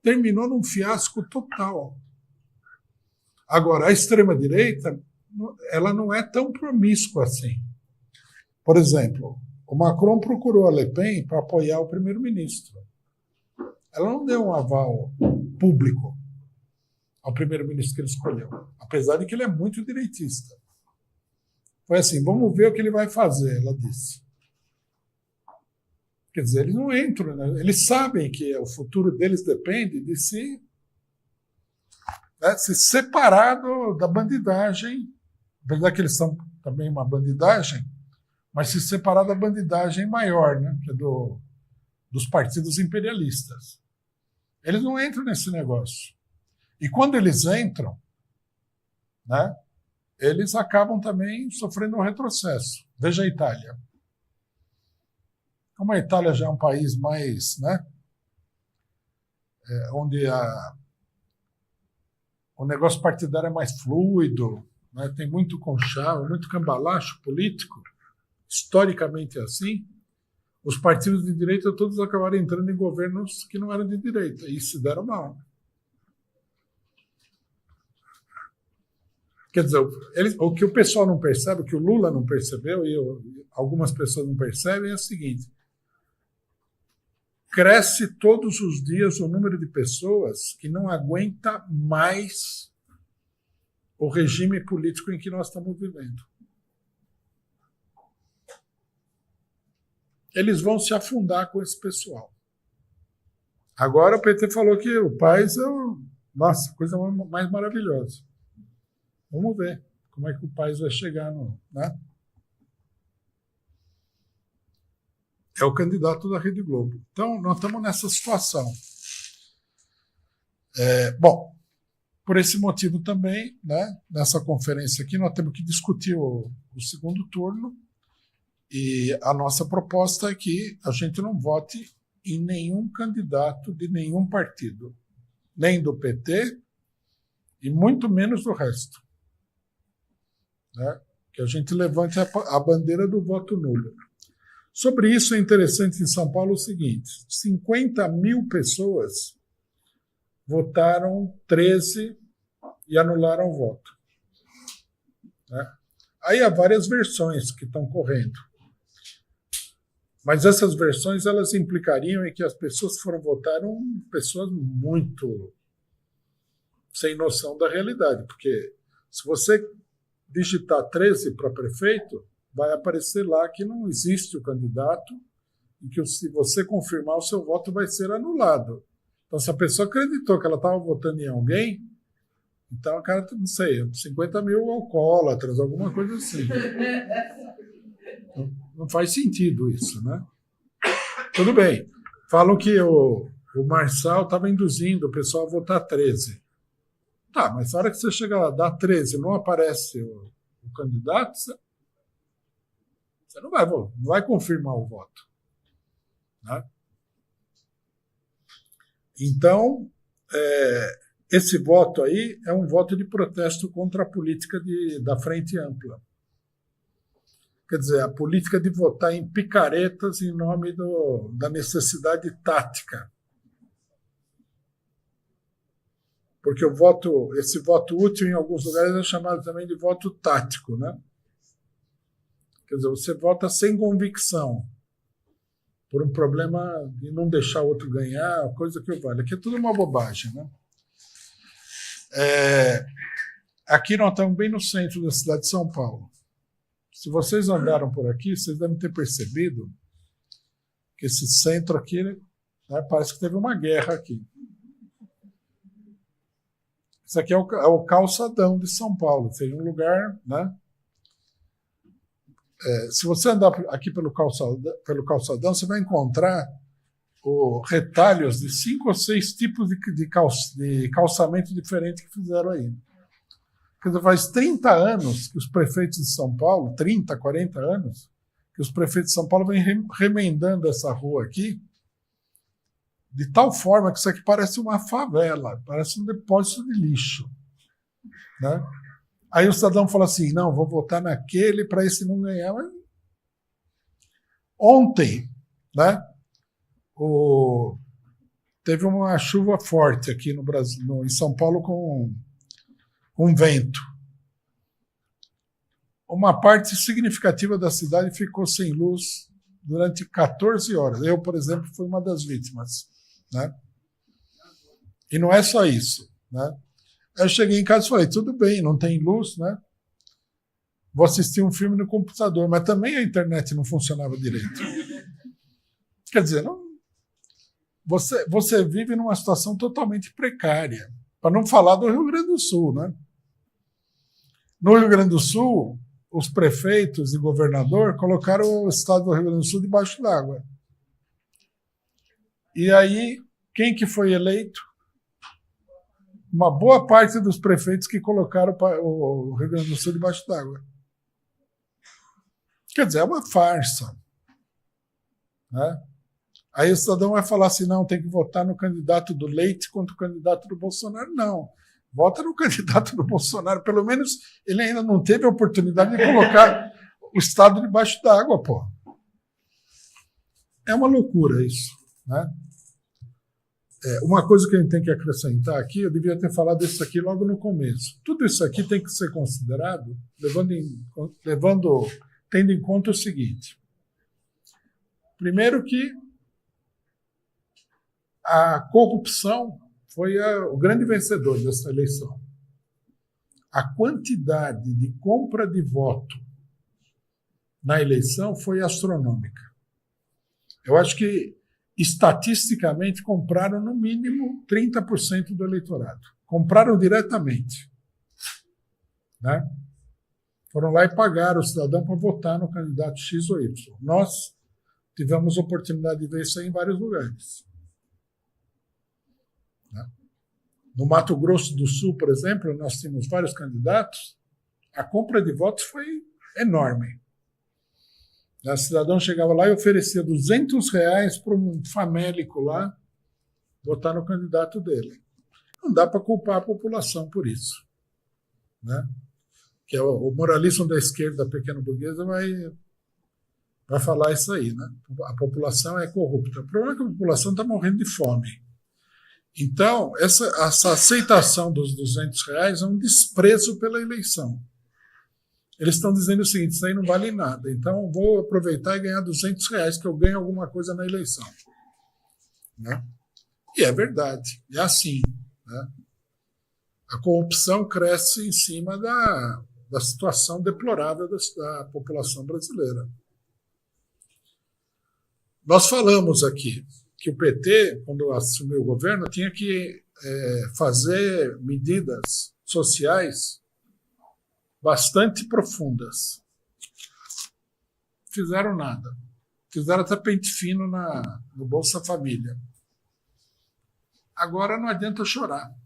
Terminou num fiasco total. Agora, a extrema-direita, ela não é tão promíscua assim. Por exemplo, o Macron procurou a Le Pen para apoiar o primeiro-ministro. Ela não deu um aval público ao primeiro-ministro que ele escolheu, apesar de que ele é muito direitista. Foi assim, vamos ver o que ele vai fazer, ela disse. Quer dizer, eles não entram, né? Eles sabem que o futuro deles depende de se separar da bandidagem, apesar que eles são também uma bandidagem, mas se separar da bandidagem maior, né? Que é dos partidos imperialistas. Eles não entram nesse negócio. E quando eles entram, né, eles acabam também sofrendo um retrocesso. Veja a Itália. Como a Itália já é um país mais, né, onde o negócio partidário é mais fluido, né, tem muito conchavo, muito cambalacho político, historicamente é assim, os partidos de direita todos acabaram entrando em governos que não eram de direita e se deram mal. Quer dizer, o que o pessoal não percebe, o que o Lula não percebeu e algumas pessoas não percebem é o seguinte: cresce todos os dias o número de pessoas que não aguenta mais o regime político em que nós estamos vivendo. Eles vão se afundar com esse pessoal. Agora o PT falou que o Paes é nossa, coisa mais maravilhosa. Vamos ver como é que o Paes vai chegar né? É o candidato da Rede Globo. Então, nós estamos nessa situação. Bom, por esse motivo também, né, nessa conferência aqui, nós temos que discutir o segundo turno e a nossa proposta é que a gente não vote em nenhum candidato de nenhum partido, nem do PT e muito menos do resto. Né? Que a gente levante a bandeira do voto nulo. Sobre isso é interessante em São Paulo o seguinte: 50 mil pessoas votaram 13 e anularam o voto. Né? Aí há várias versões que estão correndo. Mas essas versões elas implicariam em que as pessoas que foram votar eram pessoas muito sem noção da realidade, porque se você digitar 13 para prefeito, vai aparecer lá que não existe o candidato e que se você confirmar, o seu voto vai ser anulado. Então, se a pessoa acreditou que ela estava votando em alguém, então o cara, não sei, 50 mil alcoólatras, alguma coisa assim. Não faz sentido isso, né? Tudo bem. Falam que o Marçal estava induzindo o pessoal a votar 13. Tá, mas na hora que você chega lá, dá 13, não aparece o candidato, você não vai confirmar o voto. Né? Então, esse voto aí é um voto de protesto contra a política da Frente Ampla. Quer dizer, a política de votar em picaretas em nome da necessidade tática. porque esse voto útil em alguns lugares é chamado também de voto tático, né? Quer dizer, você vota sem convicção, por um problema de não deixar o outro ganhar, coisa que vale. Aqui é tudo uma bobagem, né? Aqui nós estamos bem no centro da cidade de São Paulo. Se vocês andaram por aqui, vocês devem ter percebido que esse centro aqui, né, parece que teve uma guerra aqui. Isso aqui é o calçadão de São Paulo. Tem um lugar, né? Se você andar aqui pelo calçadão, você vai encontrar retalhos de 5 ou 6 tipos de calçamento diferente que fizeram aí. Quer dizer, faz 30 anos que os prefeitos de São Paulo, 30, 40 anos, que os prefeitos de São Paulo vêm remendando essa rua aqui, de tal forma que isso aqui parece uma favela, parece um depósito de lixo, né? Aí o cidadão fala assim, não, vou votar naquele para esse não ganhar. Mas... Ontem, né, teve uma chuva forte aqui no Brasil, em São Paulo com vento. Uma parte significativa da cidade ficou sem luz durante 14 horas. Eu, por exemplo, fui uma das vítimas, né? E não é só isso, né? Eu cheguei em casa e falei, tudo bem, não tem luz, né? Vou assistir um filme no computador, mas também a internet não funcionava direito. Quer dizer, você vive numa situação totalmente precária, para não falar do Rio Grande do Sul, né? No Rio Grande do Sul, os prefeitos e governador colocaram o estado do Rio Grande do Sul debaixo d'água. E aí, quem que foi eleito? Uma boa parte dos prefeitos que colocaram o Rio Grande do Sul debaixo d'água. Quer dizer, é uma farsa, né? Aí o cidadão vai falar assim, não, tem que votar no candidato do Leite contra o candidato do Bolsonaro. Não, vota no candidato do Bolsonaro. Pelo menos ele ainda não teve a oportunidade de colocar o estado debaixo d'água, pô. É uma loucura isso, né? Uma coisa que a gente tem que acrescentar aqui, eu devia ter falado isso aqui logo no começo. Tudo isso aqui tem que ser considerado tendo em conta o seguinte. Primeiro que a corrupção foi o grande vencedor dessa eleição. A quantidade de compra de voto na eleição foi astronômica. Eu acho que estatisticamente, compraram no mínimo 30% do eleitorado. Compraram diretamente, né? Foram lá e pagaram o cidadão para votar no candidato X ou Y. Nós tivemos oportunidade de ver isso aí em vários lugares, né? No Mato Grosso do Sul, por exemplo, nós tínhamos vários candidatos. A compra de votos foi enorme. O cidadão chegava lá e oferecia R$200 para um famélico lá votar no candidato dele. Não dá para culpar a população por isso, né? Que é o moralismo da esquerda pequeno burguesa vai falar isso aí, né? A população é corrupta. O problema é que a população está morrendo de fome. Então, essa aceitação dos R$200 é um desprezo pela eleição. Eles estão dizendo o seguinte, isso aí não vale nada, então vou aproveitar e ganhar R$200 que eu ganho alguma coisa na eleição, né? E é verdade, é assim, né? A corrupção cresce em cima da situação deplorável da população brasileira. Nós falamos aqui que o PT, quando assumiu o governo, tinha que fazer medidas sociais bastante profundas. Fizeram nada. Fizeram até pente fino no Bolsa Família. Agora não adianta chorar,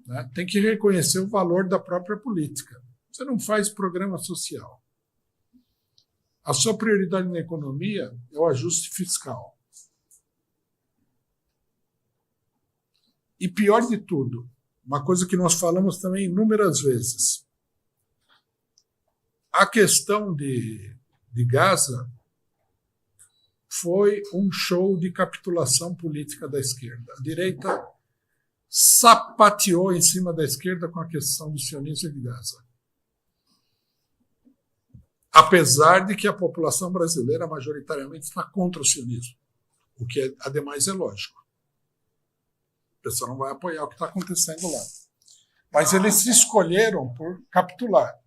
né? Tem que reconhecer o valor da própria política. Você não faz programa social. A sua prioridade na economia é o ajuste fiscal. E pior de tudo, uma coisa que nós falamos também inúmeras vezes. A questão de Gaza foi um show de capitulação política da esquerda. A direita sapateou em cima da esquerda com a questão do sionismo de Gaza. Apesar de que a população brasileira majoritariamente está contra o sionismo, o que, ademais, é lógico. A pessoa não vai apoiar o que está acontecendo lá. Mas eles se escolheram por capitular.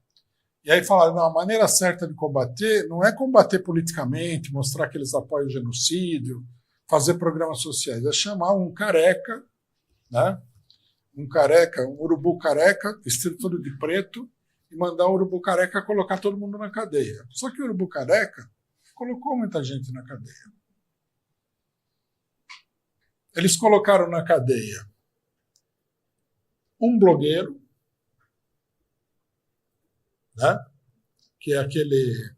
E aí falaram, não, a maneira certa de combater não é combater politicamente, mostrar que eles apoiam o genocídio, fazer programas sociais, é chamar um careca, né? Um urubu careca, vestido todo de preto, e mandar o urubu careca colocar todo mundo na cadeia. Só que o urubu careca colocou muita gente na cadeia. Eles colocaram na cadeia um blogueiro, né? Que é aquele...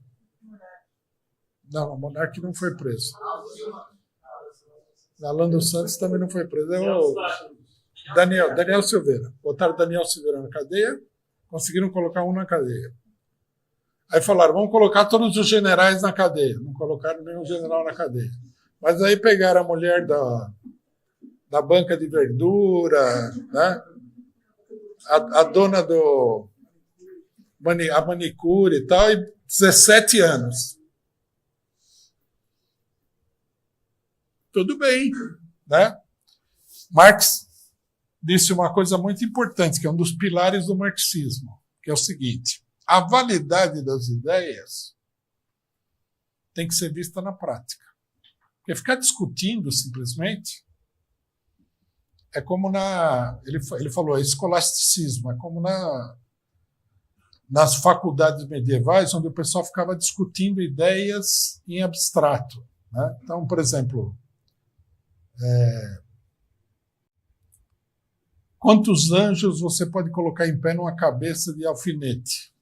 Não, o Monark não foi preso. Alan dos Santos também não foi preso. É o Daniel Silveira. Botaram Daniel Silveira na cadeia, conseguiram colocar um na cadeia. Aí falaram, vamos colocar todos os generais na cadeia. Não colocaram nenhum general na cadeia. Mas aí pegaram a mulher da banca de verdura, né? A dona a manicure e tal, e 17 anos. Tudo bem, né? Marx disse uma coisa muito importante, que é um dos pilares do marxismo, que é o seguinte: a validade das ideias tem que ser vista na prática. Porque ficar discutindo simplesmente é como ele falou, escolasticismo, é como nas faculdades medievais, onde o pessoal ficava discutindo ideias em abstrato, né? Então, por exemplo, quantos anjos você pode colocar em pé numa cabeça de alfinete?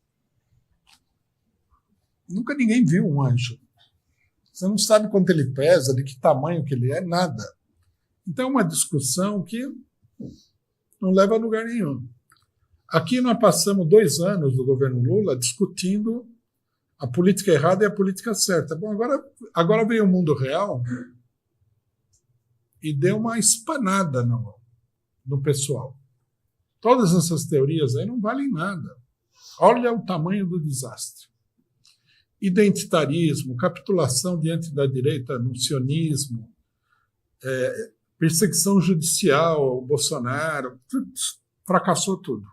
Nunca ninguém viu um anjo. Você não sabe quanto ele pesa, de que tamanho que ele é, nada. Então é uma discussão que não leva a lugar nenhum. Aqui nós passamos 2 anos do governo Lula discutindo a política errada e a política certa. Bom, agora veio o mundo real e deu uma espanada no pessoal. Todas essas teorias aí não valem nada. Olha o tamanho do desastre. Identitarismo, capitulação diante da direita no sionismo, perseguição judicial ao Bolsonaro, fracassou tudo.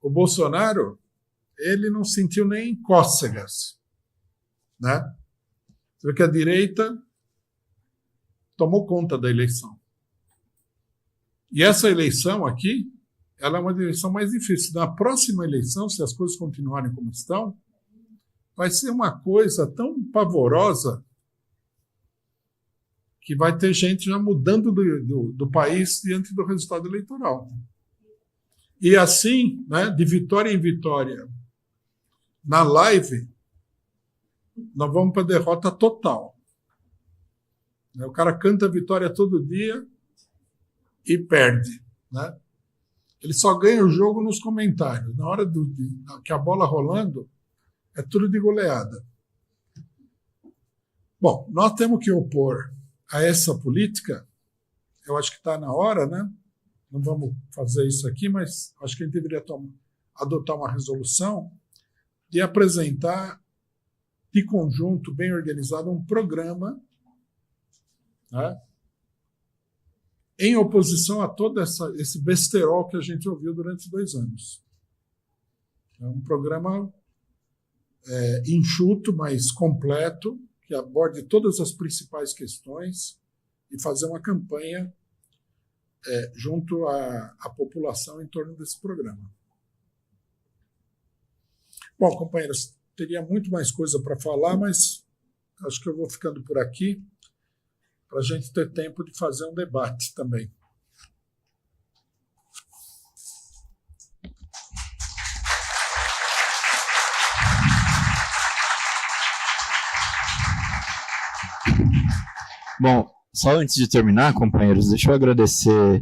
O Bolsonaro, ele não sentiu nem cócegas, né? Você vê que a direita tomou conta da eleição. E essa eleição aqui, ela é uma eleição mais difícil. Na próxima eleição, se as coisas continuarem como estão, vai ser uma coisa tão pavorosa que vai ter gente já mudando do país diante do resultado eleitoral. E assim, né, de vitória em vitória, na live, nós vamos para a derrota total. O cara canta a vitória todo dia e perde, né? Ele só ganha o jogo nos comentários. Na hora que a bola rolando, é tudo de goleada. Bom, nós temos que opor a essa política, eu acho que está na hora, né? Não vamos fazer isso aqui, mas acho que a gente deveria adotar uma resolução de apresentar de conjunto, bem organizado, um programa, né, em oposição a todo esse besterol que a gente ouviu durante 2 anos. É um programa enxuto, mas completo, que aborde todas as principais questões e fazer uma campanha junto à população em torno desse programa. Bom, companheiros, teria muito mais coisa para falar, mas acho que eu vou ficando por aqui para a gente ter tempo de fazer um debate também. Bom, só antes de terminar, companheiros, deixa eu agradecer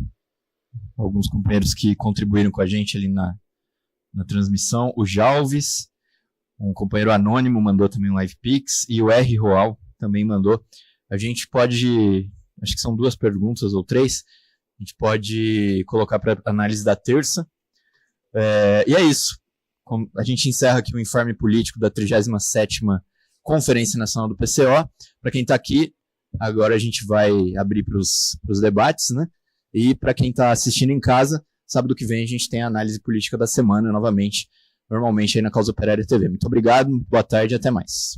alguns companheiros que contribuíram com a gente ali na transmissão. O Jalves, um companheiro anônimo, mandou também um Live Pix, e o R. Roal também mandou. A gente pode, acho que são 2 perguntas ou 3, A gente pode colocar para análise da terça. E é isso. A gente encerra aqui o informe político da 37ª Conferência Nacional do PCO. Para quem está aqui, agora a gente vai abrir para os debates, né? E para quem está assistindo em casa, sábado que vem a gente tem a análise política da semana novamente, normalmente aí na Causa Operária TV. Muito obrigado, boa tarde e até mais.